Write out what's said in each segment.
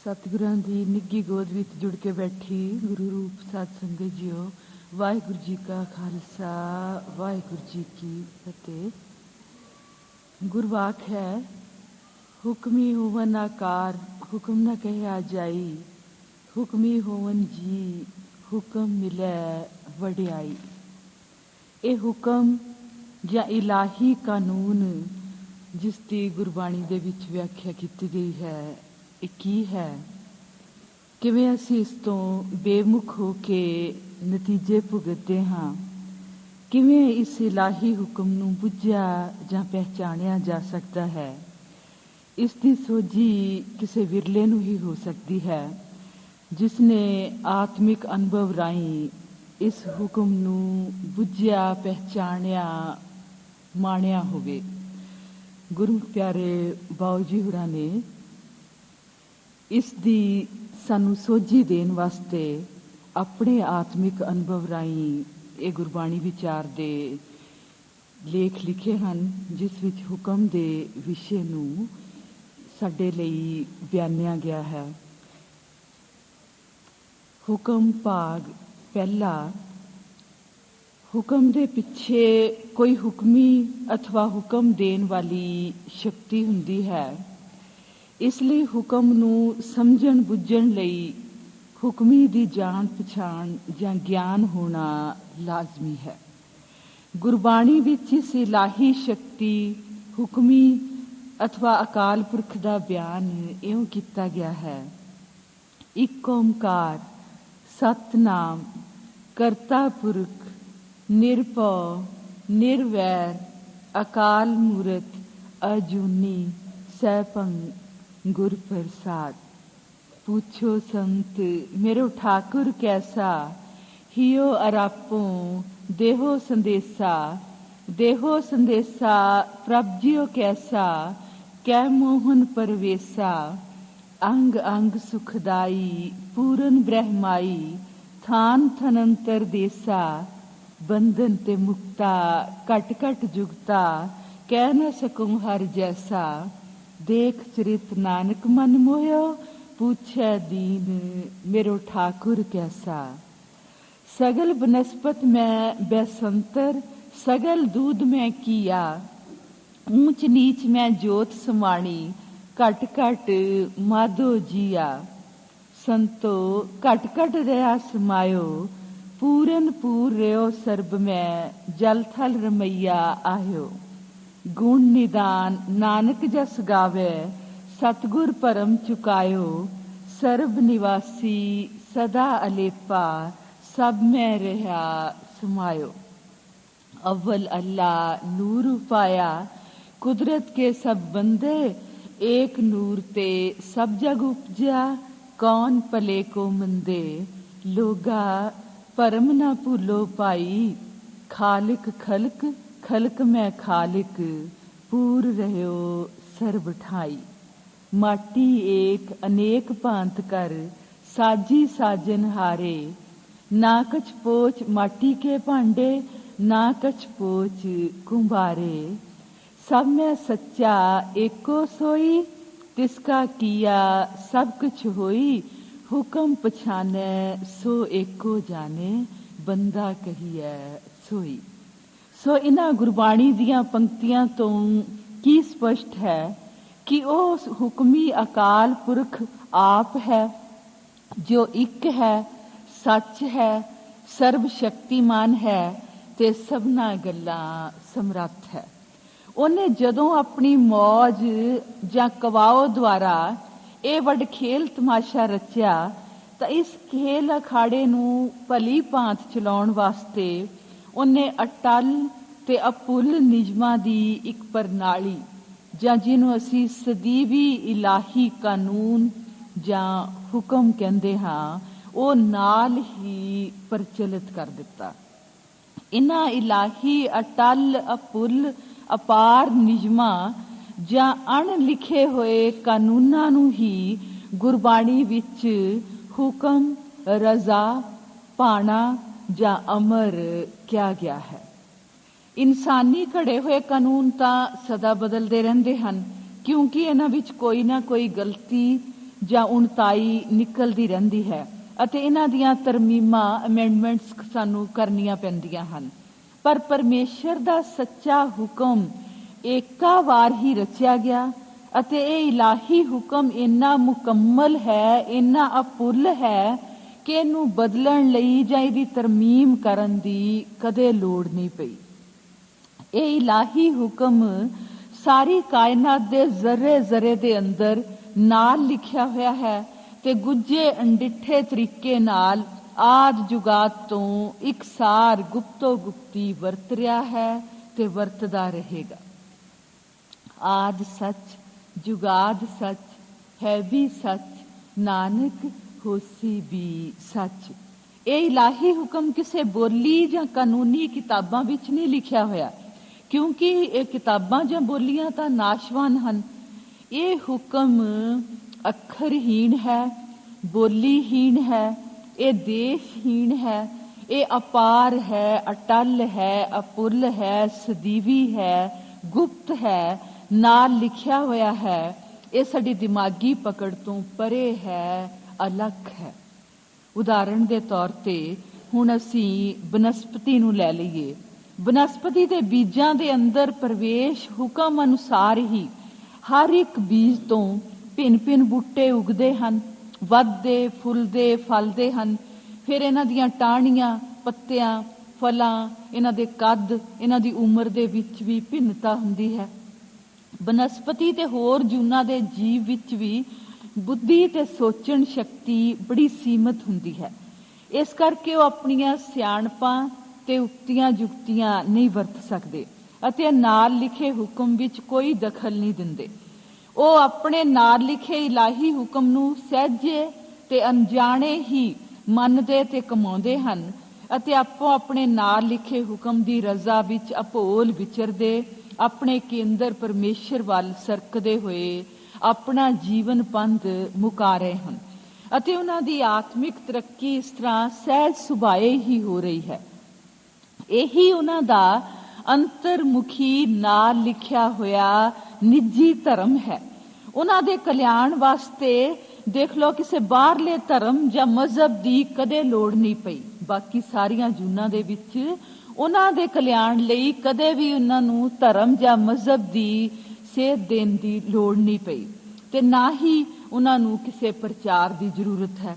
सतगुਰਾਂ ਦੀ ਨਿੱਘੀ ਗੋਦ ਵਿੱਚ ਜੁੜ ਕੇ ਬੈਠੀ ਗੁਰੂ ਰੂਪ ਸਾਧ ਸੰਗਤ ਜੀਓ, ਵਾਹਿਗੁਰੂ ਜੀ ਕਾ ਖਾਲਸਾ ਵਾਹਿਗੁਰੂ ਜੀ ਕੀ ਫਤਿਹ। ਗੁਰਵਾਕ ਹੈ, ਹੁਕਮੀ ਹੋਵਨ ਆਕਾਰ ਹੁਕਮ ਨਾ ਕਹਿਆ ਜਾਈ, ਹੁਕਮੀ ਹੋਵਨ ਜੀ ਹੁਕਮ ਮਿਲੈ ਵਡਿਆਈ। ਇਹ ਹੁਕਮ ਜਾਂ ਇਲਾਹੀ ਕਾਨੂੰਨ ਜਿਸ ਦੀ ਗੁਰਬਾਣੀ ਦੇ ਵਿੱਚ ਵਿਆਖਿਆ ਕੀਤੀ ਗਈ ਹੈ, ਇਹ ਕੀ ਹੈ? ਕਿਵੇਂ ਅਸੀਂ ਇਸ ਤੋਂ ਬੇਮੁਖ ਹੋ ਕੇ ਨਤੀਜੇ ਭੁਗਤਦੇ ਹਾਂ? ਕਿਵੇਂ ਇਸ ਇਲਾਹੀ ਹੁਕਮ ਨੂੰ ਬੁੱਝਿਆ ਜਾਂ ਪਹਿਚਾਣਿਆ ਜਾ ਸਕਦਾ ਹੈ? ਇਸ ਦੀ ਸੋਝੀ ਕਿਸੇ ਵਿਰਲੇ ਨੂੰ ਹੀ ਹੋ ਸਕਦੀ ਹੈ ਜਿਸ ਨੇ ਆਤਮਿਕ ਅਨੁਭਵ ਰਾਹੀਂ ਇਸ ਹੁਕਮ ਨੂੰ ਬੁੱਝਿਆ, ਪਹਿਚਾਣਿਆ, ਮਾਣਿਆ ਹੋਵੇ। ਗੁਰੂ ਪਿਆਰੇ ਬਾਊ ਜੀ ਹੋਰਾਂ ਨੇ ਇਸ ਦੀ ਸਾਨੂੰ ਸੋਝੀ ਦੇਣ ਵਾਸਤੇ ਆਪਣੇ ਆਤਮਿਕ ਅਨੁਭਵ ਰਾਹੀਂ ਇਹ ਗੁਰਬਾਣੀ ਵਿਚਾਰ ਦੇ ਲੇਖ ਲਿਖੇ ਹਨ, ਜਿਸ ਵਿੱਚ ਹੁਕਮ ਦੇ ਵਿਸ਼ੇ ਨੂੰ ਸਾਡੇ ਲਈ ਬਿਆਨਿਆ ਗਿਆ ਹੈ। ਹੁਕਮ ਭਾਗ ਪਹਿਲਾ। ਹੁਕਮ ਦੇ ਪਿੱਛੇ ਕੋਈ ਹੁਕਮੀ ਅਥਵਾ ਹੁਕਮ ਦੇਣ ਵਾਲੀ ਸ਼ਕਤੀ ਹੁੰਦੀ ਹੈ। ਇਸ ਲਈ ਹੁਕਮ ਨੂੰ ਸਮਝਣ ਬੁੱਝਣ ਲਈ ਹੁਕਮੀ ਦੀ ਜਾਣ ਪਛਾਣ ਜਾਂ ਗਿਆਨ ਹੋਣਾ ਲਾਜ਼ਮੀ ਹੈ। ਗੁਰਬਾਣੀ ਵਿੱਚ ਇਸ ਇਲਾਹੀ ਸ਼ਕਤੀ ਹੁਕਮੀ ਅਥਵਾ ਅਕਾਲ ਪੁਰਖ ਦਾ ਬਿਆਨ ਇਉਂ ਕੀਤਾ ਗਿਆ ਹੈ। ਇੱਕ ਓਂਕਾਰ ਸਤਿਨਾਮ ਕਰਤਾ ਪੁਰਖ ਨਿਰਭਉ ਨਿਰਵੈਰ ਅਕਾਲ ਮੂਰਤ ਅਜੂਨੀ ਸੈਭੰ ਗੁਰ ਪ੍ਰਸਾਦ। पूछो संत मेरो ठाकुर कैसा, हियो अरापों देहो संदेशा, देहो संदेशा प्रभ जियो कैसा, कै मोहन परवेसा। अंग अंग सुखदाई पूरन ब्रह्माई, थान थनंतर देसा। बंधन ते मुक्ता कट कट जुगता, कह न सकूं हर जैसा। देख चरित नानक मन मोयो, पूछे दीन मेरो ठाकुर कैसा। सगल बनस्पत में बैसंतर, सगल दूध में किया। ऊंच नीच में जोत समाणी, घट घट माधो जिया। संतो घट घट रहा समायो, पूरन पूर रहो सर्ब में, जल थल रमैया आयो। गुण निदान नानक जस गावे, सतगुर परम चुकायो। सर्ब निवासी सदा अलेपा, सब में रहा समायो। अव्वल अल्लाह नूर उपाया, कुदरत के सब बंदे। एक नूर ते सब जग उपजा, कौन पले को मंदे। लोगा परम न भूलो पाई, खालिक खलक खलक में खालिक। पूर रहो सर्ब ठाई। माटी एक अनेक भांत कर, साजी साजन हारे। ना कछ पोच माटी के भांडे, ना कछ पोच कुंभारे। सब में सच्चा एको सोई, तिसका किया सब कुछ होई। हुक्म पछाने सो एको जाने, बंदा कहिए सोई। सो इन्हां गुरबाणी दियां पंक्तियां तो की स्पष्ट है कि ਉਹ ਹੁਕਮੀ ਅਕਾਲ ਪੁਰਖ ਆਪ ਹੈ, ਜੋ ਇੱਕ ਹੈ, ਸੱਚ ਹੈ, ਸਰਬ ਸ਼ਕਤੀਮਾਨ ਹੈ ਤੇ ਸਭਨਾ ਗੱਲਾਂ ਸਮਰੱਥ ਹੈ। ਉਹਨੇ ਜਦੋਂ ਆਪਣੀ ਮੌਜ ਜਾਂ ਕਵਾਓ ਦੁਆਰਾ ਇਹ ਵੱਡ ਖੇਲ ਤਮਾਸ਼ਾ ਰਚਿਆ ਤਾਂ ਇਸ ਖੇਲ ਅਖਾੜੇ ਨੂੰ ਭਲੀ ਭਾਂਤ ਚਲਾਉਣ ਵਾਸਤੇ ਉਹਨੇ ਅਟਲ ਤੇ ਅਪੁੱਲ ਨਿਯਮਾਂ ਦੀ ਇੱਕ ਪ੍ਰਣਾਲੀ ਜਾਂ ਜਿਹਨੂੰ ਅਸੀਂ ਸਦੀਵੀ ਇਲਾਹੀ ਕਾਨੂੰਨ ਜਾਂ ਹੁਕਮ ਕਹਿੰਦੇ ਹਾਂ, ਉਹ ਨਾਲ ਹੀ ਪ੍ਰਚਲਿਤ ਕਰ ਦਿੱਤਾ। ਇਹਨਾਂ ਇਲਾਹੀ ਅਟਲ ਅਪੁੱਲ ਅਪਾਰ ਨਿਯਮਾਂ ਜਾਂ ਅਣਲਿਖੇ ਹੋਏ ਕਾਨੂੰਨਾਂ ਨੂੰ ਹੀ ਗੁਰਬਾਣੀ ਵਿੱਚ ਹੁਕਮ, ਰਜ਼ਾ, ਭਾਣਾ ਜਾਂ ਅਮਰ ਕਿਹਾ ਗਿਆ ਹੈ। ਇਨਸਾਨੀ ਘੜੇ ਹੋਏ ਕਾਨੂੰਨ ਤਾਂ ਸਦਾ ਬਦਲਦੇ ਰਹਿੰਦੇ ਹਨ, ਕਿਉਂਕਿ ਇਹਨਾਂ ਵਿੱਚ ਕੋਈ ਨਾ ਕੋਈ ਗਲਤੀ ਜਾਂ 39 ਨਿਕਲਦੀ ਰਹਿੰਦੀ ਹੈ ਅਤੇ ਇਹਨਾਂ ਦੀਆਂ ਤਰਮੀਮਾਂ ਅਮੈਂਡਮੈਂਟਸ ਸਾਨੂੰ ਕਰਨੀਆਂ ਪੈਂਦੀਆਂ ਹਨ। ਪਰ ਪਰਮੇਸ਼ਰ ਦਾ ਸੱਚਾ ਹੁਕਮ ਏਕਾ ਵਾਰ ਹੀ ਰਚਿਆ ਗਿਆ ਅਤੇ ਇਹ ਇਲਾਹੀ ਹੁਕਮ ਇੰਨਾ ਮੁਕੰਮਲ ਹੈ, ਇੰਨਾ ਅਪੁੱਲ ਹੈ ਕਿ ਇਹਨੂੰ ਬਦਲਣ ਲਈ ਜਾਂ ਇਹਦੀ ਤਰਮੀਮ ਕਰਨ ਦੀ ਕਦੇ ਲੋੜ ਨਹੀਂ ਪਈ। ਇਹ ਇਲਾਹੀ ਹੁਕਮ ਸਾਰੀ ਕਾਇਨਾਤ ਦੇ ਜ਼ਰੇ ਜ਼ਰੇ ਦੇ ਅੰਦਰ ਨਾਲ ਲਿਖਿਆ ਹੋਇਆ ਹੈ ਤੇ ਗੁੱਝੇ ਅਣਡਿੱਠੇ ਤਰੀਕੇ ਨਾਲ ਆਦ ਜੁਗਾਦ ਤੋਂ ਇਕਸਾਰ ਗੁਪਤੋ ਗੁਪਤੀ ਵਰਤ ਰਿਹਾ ਹੈ ਤੇ ਵਰਤਦਾ ਰਹੇਗਾ। ਆਦ ਸੱਚ, ਜੁਗਾਦ ਸੱਚ, ਹੈ ਵੀ ਸੱਚ, ਨਾਨਕ ਹੋਸੀ ਵੀ ਸੱਚ। ਇਹ ਇਲਾਹੀ ਹੁਕਮ ਕਿਸੇ ਬੋਲੀ ਜਾਂ ਕਾਨੂੰਨੀ ਕਿਤਾਬਾਂ ਵਿੱਚ ਨਹੀਂ ਲਿਖਿਆ ਹੋਇਆ, ਕਿਉਂਕਿ ਇਹ ਕਿਤਾਬਾਂ ਜਾਂ ਬੋਲੀਆਂ ਤਾਂ ਨਾਸ਼ਵਾਨ ਹਨ। ਇਹ ਹੁਕਮ ਅੱਖਰਹੀਣ ਹੈ, ਬੋਲੀਹੀਣ ਹੈ, ਇਹ ਦੇਸ਼ਹੀਣ ਹੈ, ਇਹ ਅਪਾਰ ਹੈ, ਅਟਲ ਹੈ, ਅਪੁੱਲ ਹੈ, ਸਦੀਵੀ ਹੈ, ਗੁਪਤ ਹੈ, ਨਾਲ ਲਿਖਿਆ ਹੋਇਆ ਹੈ। ਇਹ ਸਾਡੀ ਦਿਮਾਗੀ ਪਕੜ ਤੋਂ ਪਰੇ ਹੈ, ਅਲੱਗ ਹੈ। ਉਦਾਹਰਣ ਦੇ ਤੌਰ ਤੇ ਹੁਣ ਅਸੀਂ ਬਨਸਪਤੀ ਨੂੰ ਲੈ ਲਈਏ। ਬਨਸਪਤੀ ਦੇ ਬੀਜਾਂ ਦੇ ਅੰਦਰ ਪ੍ਰਵੇਸ਼ ਹੁਕਮ ਅਨੁਸਾਰ ਹੀ ਹਰ ਇੱਕ ਬੀਜ ਤੋਂ ਭਿੰਨ-ਭਿੰਨ ਬੂਟੇ ਉਗਦੇ ਹਨ, ਵੱਧਦੇ, ਫੁੱਲਦੇ, ਫਲਦੇ ਹਨ। ਫਿਰ ਇਹਨਾਂ ਦੀਆਂ ਟਾਹਣੀਆਂ, ਪੱਤਿਆਂ, ਫਲਾਂ, ਇਹਨਾਂ ਦੇ ਕੱਦ, ਇਹਨਾਂ ਦੀ ਉਮਰ ਦੇ ਵਿੱਚ ਵੀ ਭਿੰਨਤਾ ਹੁੰਦੀ ਹੈ। ਬਨਸਪਤੀ ਤੇ ਹੋਰ ਜੂਨਾਂ ਦੇ ਜੀਵ ਵਿੱਚ ਵੀ ਬੁੱਧੀ ਤੇ ਸੋਚਣ ਸ਼ਕਤੀ ਬੜੀ ਸੀਮਤ ਹੁੰਦੀ ਹੈ। ਇਸ ਕਰਕੇ ਉਹ ਆਪਣੀਆਂ ਸਿਆਣਪਾਂ ਤੇ ਉਕਤੀਆਂ ਜੁਗਤੀਆਂ ਨਹੀਂ ਵਰਤ ਸਕਦੇ ਅਤੇ ਨਾਲ ਲਿਖੇ ਹੁਕਮ ਵਿੱਚ ਕੋਈ ਦਖਲ ਨਹੀਂ ਦਿੰਦੇ। ਉਹ ਆਪਣੇ ਨਾਲ ਲਿਖੇ ਇਲਾਹੀ ਹੁਕਮ ਨੂੰ ਸਹਿਜੇ ਤੇ ਅਣਜਾਣੇ ਹੀ ਮੰਨਦੇ ਤੇ ਕਮਾਉਂਦੇ ਹਨ ਅਤੇ ਆਪੋ ਆਪਣੇ ਨਾਲ ਲਿਖੇ ਹੁਕਮ ਦੀ ਰਜ਼ਾ ਵਿੱਚ ਅਭੋਲ ਵਿਚਰਦੇ, ਆਪਣੇ ਕੇਂਦਰ ਪਰਮੇਸ਼ਰ ਵੱਲ ਸਰਕਦੇ ਹੋਏ ਆਪਣਾ ਜੀਵਨ ਪੰਧ ਮੁਕਾ ਰਹੇ ਹਨ ਅਤੇ ਉਹਨਾਂ ਦੀ ਆਤਮਿਕ ਤਰੱਕੀ ਇਸ ਤਰ੍ਹਾਂ ਸਹਿਜ ਸੁਭਾਏ ਹੀ ਹੋ ਰਹੀ ਹੈ। ਇਹੀ ਉਹਨਾਂ ਦਾ ਅੰਤਰਮੁਖੀ ਨਾਲ ਲਿਖਿਆ ਹੋਇਆ ਨਿੱਜੀ ਧਰਮ ਹੈ। ਉਹਨਾਂ ਦੇ ਕਲਿਆਣ ਵਾਸਤੇ ਦੇਖ ਲਓ ਕਿਸੇ ਬਾਹਰਲੇ ਧਰਮ ਜਾਂ ਮਜ਼ਹਬ ਦੀ ਕਦੇ ਲੋੜ ਨਹੀਂ ਪਈ। ਬਾਕੀ ਸਾਰੀਆਂ ਜੂਨਾਂ ਦੇ ਵਿੱਚ ਉਹਨਾਂ ਦੇ ਕਲਿਆਣ ਲਈ ਕਦੇ ਵੀ ਉਹਨਾਂ ਨੂੰ ਧਰਮ ਜਾਂ ਮਜ਼ਹਬ ਦੀ ਸੇਧ ਦੇਣ ਦੀ ਲੋੜ ਨਹੀਂ ਪਈ ਤੇ ਨਾ ਹੀ ਉਹਨਾਂ ਨੂੰ ਕਿਸੇ ਪ੍ਰਚਾਰ ਦੀ ਜ਼ਰੂਰਤ ਹੈ।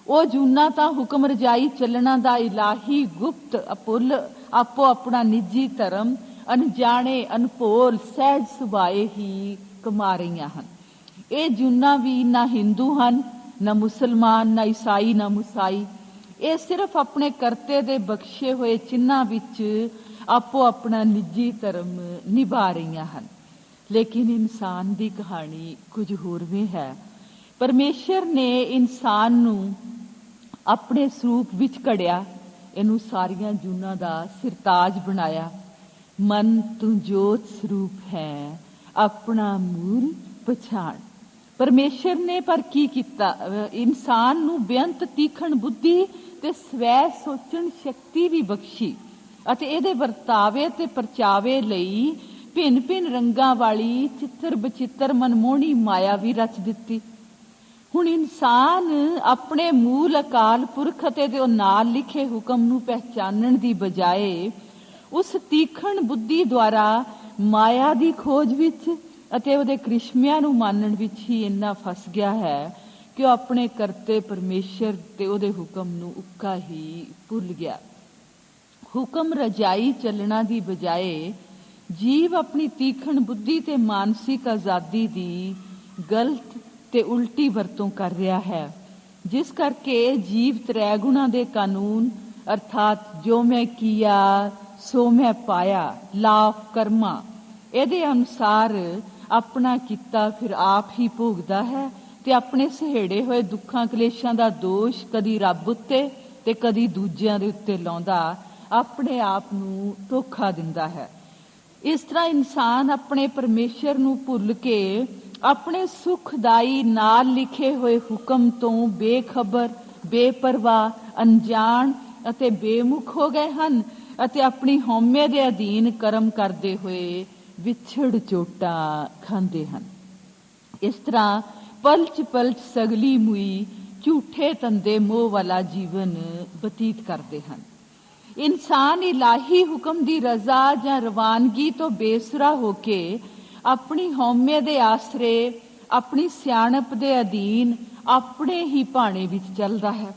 ਉਹ ਜੂਨਾਂ ਤਾਂ ਹੁਕਮ ਰਜਾਈ ਚੱਲਣਾ ਦਾ ਇਲਾਹੀ ਗੁਪਤ ਅਪੁੱਲ ਆਪੋ ਆਪਣਾ ਨਿੱਜੀ ਧਰਮ ਅਣਜਾਣੇ, ਅਨਭੋਲ, ਸਹਿਜ ਸੁਭਾਏ ਹੀ ਕਮਾ ਰਹੀਆਂ ਹਨ। ਇਹ ਜੂਨਾਂ ਵੀ ਨਾ ਹਿੰਦੂ ਹਨ, ਨਾ ਮੁਸਲਮਾਨ, ਨਾ ਈਸਾਈ, ਨਾ ਮੂਸਾਈ। ਇਹ ਸਿਰਫ ਆਪਣੇ ਕਰਤੇ ਦੇ ਬਖਸ਼ੇ ਹੋਏ ਚਿੰਨ੍ਹਾਂ ਵਿੱਚ ਆਪੋ ਆਪਣਾ ਨਿੱਜੀ ਧਰਮ ਨਿਭਾ ਰਹੀਆਂ ਹਨ। ਲੇਕਿਨ ਇਨਸਾਨ ਦੀ ਕਹਾਣੀ ਕੁਝ ਹੋਰ ਵੀ ਹੈ। ਪਰਮੇਸ਼ਰ ਨੇ ਇਨਸਾਨ ਨੂੰ ਆਪਣੇ ਸਰੂਪ ਵਿੱਚ ਘੜਿਆ, ਇਹਨੂੰ ਸਾਰੀਆਂ ਜੂਨਾਂ ਦਾ ਸਿਰਤਾਜ ਬਣਾਇਆ। ਮਨ ਤੂੰ ਜੋਤ ਸਰੂਪ ਹੈ, ਆਪਣਾ ਮੂਲ ਪਛਾਣ। ਪਰਮੇਸ਼ਰ ਨੇ ਪਰ ਕੀ ਕੀਤਾ? ਇਨਸਾਨ ਨੂੰ ਬੇਅੰਤ ਤੀਖਣ ਬੁੱਧੀ ਤੇ ਸਵੈ ਸੋਚਣ ਸ਼ਕਤੀ ਵੀ ਬਖਸ਼ੀ ਅਤੇ ਇਹਦੇ ਵਰਤਾਵੇ ਤੇ ਪਰਚਾਵੇ ਲਈ ਭਿੰਨ-ਭਿੰਨ ਰੰਗਾਂ ਵਾਲੀ ਚਿੱਤਰ ਬਚਿੱਤਰ ਮਨਮੋਹਣੀ ਮਾਇਆ ਵੀ ਰਚ ਦਿੱਤੀ। ਹੁਣ ਇਨਸਾਨ ਆਪਣੇ ਮੂਲ ਅਕਾਲ ਪੁਰਖ ਅਤੇ ਦੇ ਨਾਲ ਲਿਖੇ ਹੁਕਮ ਨੂੰ ਪਹਿਚਾਨਣ ਦੀ ਬਜਾਏ ਉਸ ਤੀਖਣ ਬੁੱਧੀ ਦੁਆਰਾ ਮਾਇਆ ਦੀ ਖੋਜ ਵਿੱਚ ਅਤੇ ਉਹਦੇ ਕ੍ਰਿਸ਼ਮਿਆਂ ਨੂੰ ਮਾਨਣ ਵਿੱਚ ਹੀ ਇੰਨਾ ਫਸ ਗਿਆ ਹੈ ਕਿ ਉਹ ਆਪਣੇ ਕਰਤੇ ਪਰਮੇਸ਼ਰ ਤੇ ਉਹਦੇ ਹੁਕਮ ਨੂੰ ਉੱਕਾ ਹੀ ਭੁੱਲ ਗਿਆ। ਹੁਕਮ ਰਜਾਈ ਚੱਲਣਾ ਦੀ ਬਜਾਏ ਜੀਵ ਆਪਣੀ ਤੀਖਣ ਬੁੱਧੀ ਤੇ ਮਾਨਸਿਕ ਆਜ਼ਾਦੀ ਦੀ ਗਲਤ ਤੇ ਉਲਟੀ ਵਰਤੋਂ ਕਰ ਰਿਹਾ ਹੈ, ਜਿਸ ਕਰਕੇ ਜੀਵ ਤ੍ਰੈ ਗੁਣਾ ਦੇ ਕਾਨੂੰਨ ਅਰਥਾਤ ਜੋ ਮੈਂ ਕੀਆ ਸੋ ਮੈਂ ਪਾਇਆ, ਲਾਭ ਕਰਮਾ, ਇਹਦੇ ਅਨੁਸਾਰ ਆਪਣਾ ਕੀਤਾ ਫਿਰ ਆਪ ਹੀ ਭੋਗਦਾ ਹੈ ਤੇ ਆਪਣੇ ਸਹੇੜੇ ਹੋਏ ਦੁੱਖਾਂ ਕਲੇਸ਼ਾਂ ਦਾ ਦੋਸ਼ ਕਦੀ ਰੱਬ ਉੱਤੇ ਤੇ ਕਦੀ ਦੂਜਿਆਂ ਦੇ ਉੱਤੇ ਲਾਉਂਦਾ ਆਪਣੇ ਆਪ ਨੂੰ ਧੋਖਾ ਦਿੰਦਾ ਹੈ। ਇਸ ਤਰ੍ਹਾਂ ਇਨਸਾਨ ਆਪਣੇ ਪਰਮੇਸ਼ਰ ਨੂੰ ਭੁੱਲ ਕੇ ਆਪਣੇ ਸੁਖਦਾਈ ਨਾਲ ਲਿਖੇ ਹੋਏ ਹੁਕਮ ਤੋਂ ਬੇਖਬਰ, ਬੇਪਰਵਾਹ, ਅਣਜਾਣ ਅਤੇ ਬੇਮੁਖ ਹੋ ਗਏ ਹਨ ਅਤੇ ਆਪਣੀ ਹਉਮੈ ਦੇ ਅਧੀਨ ਕਰਮ ਕਰਦੇ ਹੋਏ ਵਿਛੜ ਚੋਟਾਂ ਖਾਂਦੇ ਹਨ। ਇਸ ਤਰ੍ਹਾਂ ਪਲਚ ਪਲਚ ਸਗਲੀ ਮੁਈ ਝੂਠੇ ਧੰਦੇ ਮੋਹ ਵਾਲਾ ਜੀਵਨ ਬਤੀਤ ਕਰਦੇ ਹਨ। ਇਨਸਾਨ ਇਲਾਹੀ ਹੁਕਮ ਦੀ ਰਜ਼ਾ ਜਾਂ ਰਵਾਨਗੀ ਤੋਂ ਬੇਸੁਰਾ ਹੋ ਕੇ ਆਪਣੀ ਹਉਮੈ ਦੇ ਆਸਰੇ, ਆਪਣੀ ਸਿਆਣਪ ਦੇ ਅਧੀਨ ਆਪਣੇ ਹੀ ਭਾਣੇ ਵਿੱਚ ਚੱਲਦਾ ਹੈ।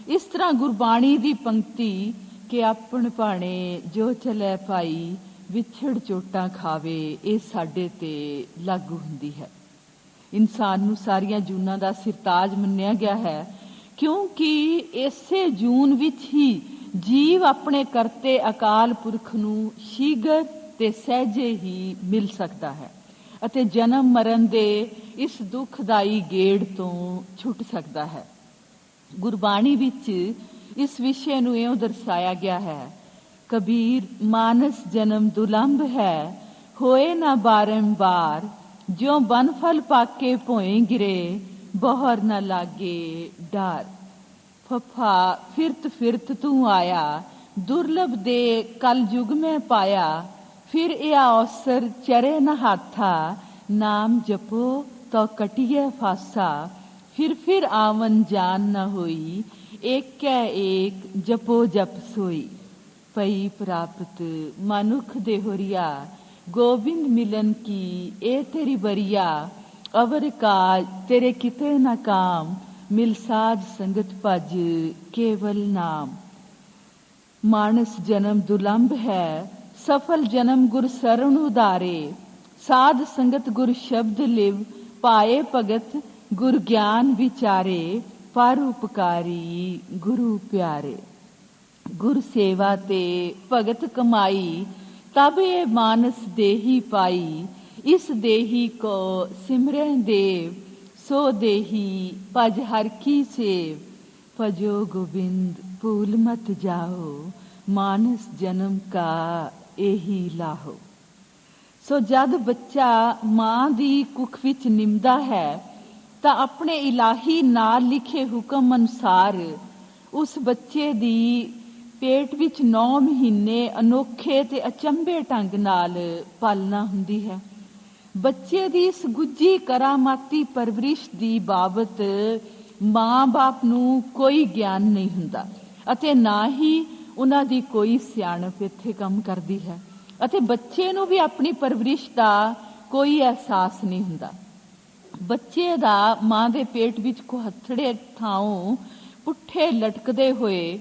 ਇਸ ਤਰ੍ਹਾਂ ਗੁਰਬਾਣੀ ਦੀ ਪੰਕਤੀ ਕਿ ਆਪਣ ਭਾਣੇ ਜੋ ਚਲੇ ਭਾਈ ਵਿਛੜ ਚੋਟਾਂ ਖਾਵੇ, ਇਹ ਸਾਡੇ ਤੇ ਲਾਗੂ ਹੁੰਦੀ ਹੈ। ਇਨਸਾਨ ਨੂੰ ਸਾਰੀਆਂ ਜੂਨਾਂ ਦਾ ਸਿਰਤਾਜ ਮੰਨਿਆ ਗਿਆ ਹੈ, ਕਿਉਂਕਿ ਇਸੇ ਜੂਨ ਵਿੱਚ ਹੀ ਜੀਵ ਆਪਣੇ ਕਰਤੇ ਅਕਾਲ ਪੁਰਖ ਨੂੰ ਸ਼ੀਘਰ ਤੇ ਸਹਿਜੇ ਹੀ ਮਿਲ ਸਕਦਾ ਹੈ ਅਤੇ ਜਨਮ ਮਰਨ ਦੇ ਇਸ ਦੁਖਦਾਈ ਗੇੜ ਤੋਂ ਛੁੱਟ ਸਕਦਾ ਹੈ। ਗੁਰਬਾਣੀ ਵਿੱਚ ਇਸ ਵਿਸ਼ੇ ਨੂੰ ਇਉਂ ਦਰਸਾਇਆ ਗਿਆ ਹੈ, ਕਬੀਰ ਮਾਨਸ ਜਨਮ ਦੁਲੰਭ ਹੈ, ਹੋਏ ਨਾ ਬਾਰੰਬਾਰ, ਜਿਉ ਬਨ ਫਲ ਪਾਕੇ ਭੋਏ ਗਿਰੇ, ਬਹਰ ਨਾ ਲਾਗੇ ਡਾਰ। ਫਫਾ ਫਿਰਤ ਫਿਰਤ ਤੂੰ ਆਇਆ, ਦੁਰਲਭ ਦੇ ਕਲ ਯੁਗ ਮੈਂ ਪਾਇਆ, ਫਿਰ ਇਹ ਅਵਸਰ ਚਰੇ ਨਾ ਹਾਥਾ, ਨਾਮ ਜਪੋ ਤੋ ਕਟਿਏ ਫਾਸਾ, ਫਿਰ ਆਵਨ ਜਾਨ ਨਾ ਹੋਈ, ਏਕੈ ਏਕ ਜਪੋ ਜਪ ਸੋਈ। ਪਈ ਪ੍ਰਾਪਤ ਮਨੁੱਖ ਦੇ ਹੋਰੀਆ, ਗੋਬਿੰਦ ਮਿਲਨ ਕੀ ਇਹ ਤੇਰੀ ਬਰੀਆ, ਅਵਰ ਕਾਜ ਤੇਰੇ ਕਿਤੇ ਨਾ ਕਾਮ, ਮਿਲ ਸਾਧ ਸੰਗਤ ਭਜ ਕੇਵਲ ਨਾਮ। ਮਾਨਸ ਜਨਮ ਦੁਲੰਭ ਹੈ, ਸਫਲ ਜਨਮ ਗੁਰ ਸਰਣ ਉਦਾਰੇ, ਸਾਧ ਸੰਗਤ ਗੁਰ ਸ਼ਬਦ ਲਿਵ, ਪਾਏ ਭਗਤ ਗੁਰ ਗਿਆਨ ਵਿਚਾਰੇ, ਪਰ ਉਪਕਾਰੀ ਗੁਰੂ ਪਿਆਰੇ। ਗੁਰ ਸੇਵਾ ਤੇ ਭਗਤ ਕਮਾਈ, ਤਬ ਇਹ ਮਾਨਸ ਦੇਹੀ ਪਾਈ, ਇਸ ਦੇਹੀ ਕੋ ਸਿਮਰੈ ਦੇਵ, ਸੋ ਦੇਹੀ ਭਜ ਹਰ ਕੀ ਸੇਵ, ਭਜੋ ਗੋਬਿੰਦ ਭੂਲ ਮਤ ਜਾਓ, ਮਾਨਸ ਜਨਮ ਕਾ ਇਹੀ ਲਾਹੋ। ਸੋ ਜਦ ਬੱਚਾ ਮਾਂ ਦੀ ਕੁੱਖ ਵਿੱਚ ਨਿਮਦਾ ਹੈ ਤਾਂ ਆਪਣੇ ਇਲਾਹੀ ਨਾਲ ਲਿਖੇ ਹੁਕਮ ਅਨੁਸਾਰ ਉਸ ਬੱਚੇ ਦੀ ਪੇਟ ਵਿੱਚ 9 ਮਹੀਨੇ ਅਨੋਖੇ ਤੇ ਅਚੰਭੇ ਢੰਗ ਨਾਲ ਪਾਲਣਾ ਹੁੰਦੀ ਹੈ। ਬੱਚੇ ਦੀ ਇਸ ਗੁੱਜੀ ਕਰਾਮਾਤੀ ਪਰਵਰਿਸ਼ ਦੀ ਬਾਬਤ ਮਾਂ-ਬਾਪ ਨੂੰ ਕੋਈ ਗਿਆਨ ਨਹੀਂ ਹੁੰਦਾ ਅਤੇ ਨਾ ਹੀ ਉਹਨਾਂ ਦੀ ਕੋਈ ਸਿਆਣਪ ਇੱਥੇ ਕੰਮ ਕਰਦੀ ਹੈ ਅਤੇ ਬੱਚੇ ਨੂੰ ਵੀ ਆਪਣੀ ਪਰਵਰਿਸ਼ ਦਾ ਕੋਈ ਅਹਿਸਾਸ ਨਹੀਂ ਹੁੰਦਾ। ਬੱਚੇ ਦਾ ਮਾਂ ਦੇ ਪੇਟ ਵਿੱਚ ਕੁਹੱਥੜੇ ਥਾਂੋਂ ਪੁੱਠੇ ਲਟਕਦੇ ਹੋਏ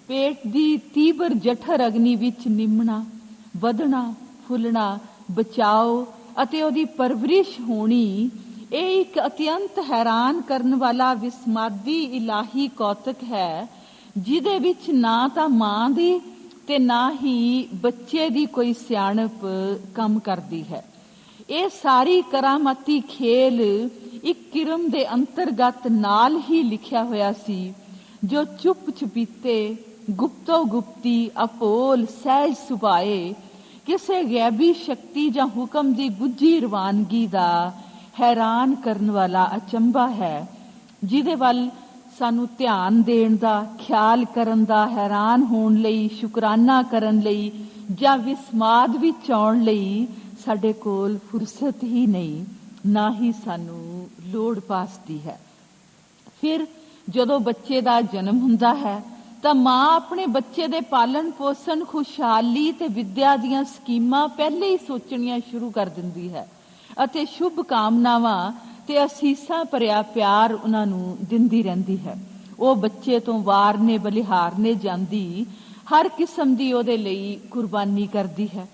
ਪੇਟ ਦੀ ਤੀਬਰ ਜਠਰ ਅਗਨੀ ਵਿੱਚ ਨਿਮਣਾ, ਵਧਣਾ, ਫੁੱਲਣਾ, ਬਚਾਓ ਅਤੇ ਉਹਦੀ ਪਰਵਰਿਸ਼ ਹੋਣੀ, ਇਹ ਇੱਕ ਅਤਿਅੰਤ ਹੈਰਾਨ ਕਰਨ ਵਾਲਾ ਵਿਸਮਾਦੀ ਇਲਾਹੀ ਕੌਤਕ ਹੈ, ਜਿਹਦੇ ਵਿੱਚ ਨਾ ਤਾਂ ਮਾਂ ਦੀ ਤੇ ਨਾ ਹੀ ਬੱਚੇ ਦੀ ਕੋਈ ਸਿਆਣਪ ਕੰਮ ਕਰਦੀ ਹੈ। ਇਹ ਸਾਰੀ ਕਰਾਮਾਤੀ ਖੇਲ ਇੱਕ ਕਿਰਮ ਦੇ ਅੰਤਰਗਤ ਨਾਲ ਹੀ ਲਿਖਿਆ ਹੋਇਆ ਸੀ, ਜੋ ਚੁੱਪ ਚੁਪੀਤੇ, ਗੁਪਤੋ ਗੁਪਤੀ, ਅਪੋਲ, ਸਹਿਜ ਸੁਭਾਏ ਕਿਸੇ ਗੈਬੀ ਸ਼ਕਤੀ ਜਾਂ ਹੁਕਮ ਦੀ ਗੁੱਜੀ ਰਵਾਨਗੀ ਦਾ ਹੈਰਾਨ ਕਰਨ ਵਾਲਾ ਅਚੰਭਾ ਹੈ, ਜਿਹਦੇ ਵੱਲ ਸਾਨੂੰ ਧਿਆਨ ਦੇਣ ਦਾ, ਖਿਆਲ ਕਰਨ ਦਾ, ਹੈਰਾਨ ਹੋਣ ਲਈ, ਸ਼ੁਕਰਾਨਾ ਕਰਨ ਲਈ ਜਾਂ ਵਿਸਮਾਦ ਵਿੱਚ ਆਉਣ ਲਈ ਸਾਡੇ ਕੋਲ ਫੁਰਸਤ ਹੀ ਨਹੀਂ, ਨਾ ਹੀ ਸਾਨੂੰ ਲੋੜ ਪਾਸਦੀ ਹੈ। ਫਿਰ ਜਦੋਂ ਬੱਚੇ ਦਾ ਜਨਮ ਹੁੰਦਾ ਹੈ ਤਾਂ ਮਾਂ ਆਪਣੇ ਬੱਚੇ ਦੇ ਪਾਲਣ ਪੋਸ਼ਣ, ਖੁਸ਼ਹਾਲੀ ਤੇ ਵਿੱਦਿਆ ਦੀਆਂ ਸਕੀਮਾਂ ਪਹਿਲੇ ਹੀ ਸੋਚਣੀਆਂ ਸ਼ੁਰੂ ਕਰ ਦਿੰਦੀ ਹੈ ਅਤੇ ਸ਼ੁਭ ਕਾਮਨਾਵਾਂ ਤੇ ਅਸੀਸਾਂ ਭਰਿਆ ਪਿਆਰ ਉਹਨਾਂ ਨੂੰ ਦਿੰਦੀ ਰਹਿੰਦੀ ਹੈ। ਉਹ ਬੱਚੇ ਤੋਂ ਵਾਰਨੇ ਬਲਿਹਾਰਨੇ ਜਾਂਦੀ ਹਰ ਕਿਸਮ ਦੀ ਉਹਦੇ ਲਈ ਕੁਰਬਾਨੀ ਕਰਦੀ ਹੈ।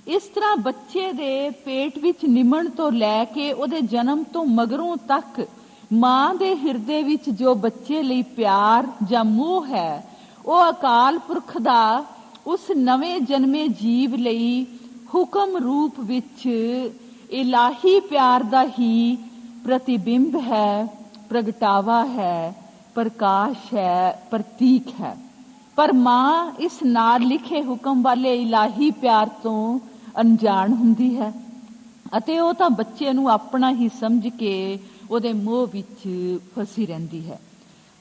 ਇਸ ਤਰ੍ਹਾਂ ਬੱਚੇ ਦੇ ਪੇਟ ਵਿੱਚ ਨਿਮਣ ਤੋਂ ਲੈ ਕੇ ਉਹਦੇ ਜਨਮ ਤੋਂ ਮਗਰੋਂ ਤੱਕ ਮਾਂ ਦੇ ਹਿਰਦੇ ਵਿੱਚ ਜੋ ਬੱਚੇ ਲਈ ਪਿਆਰ ਜਾਂ ਮੋਹ ਹੈ, ਉਹ ਅਕਾਲ ਪੁਰਖ ਦਾ ਉਸ ਨਵੇਂ ਜਨਮੇ ਜੀਵ ਲਈ ਹੁਕਮ ਰੂਪ ਵਿੱਚ ਇਲਾਹੀ ਪਿਆਰ ਦਾ ਹੀ ਪ੍ਰਤੀਬਿੰਬ ਹੈ, ਪ੍ਰਗਟਾਵਾ ਹੈ, ਪ੍ਰਕਾਸ਼ ਹੈ, ਪ੍ਰਤੀਕ ਹੈ। ਪਰ ਮਾਂ ਇਸ ਨਾਲ ਲਿਖੇ ਹੁਕਮ ਵਾਲੇ ਇਲਾਹੀ ਪਿਆਰ ਤੋਂ ਅਣਜਾਣ ਹੁੰਦੀ ਹੈ ਅਤੇ ਉਹ ਤਾਂ ਬੱਚੇ ਨੂੰ ਆਪਣਾ ਹੀ ਸਮਝ ਕੇ ਉਹਦੇ ਮੋਹ ਵਿੱਚ ਫਸੀ ਰਹਿੰਦੀ ਹੈ।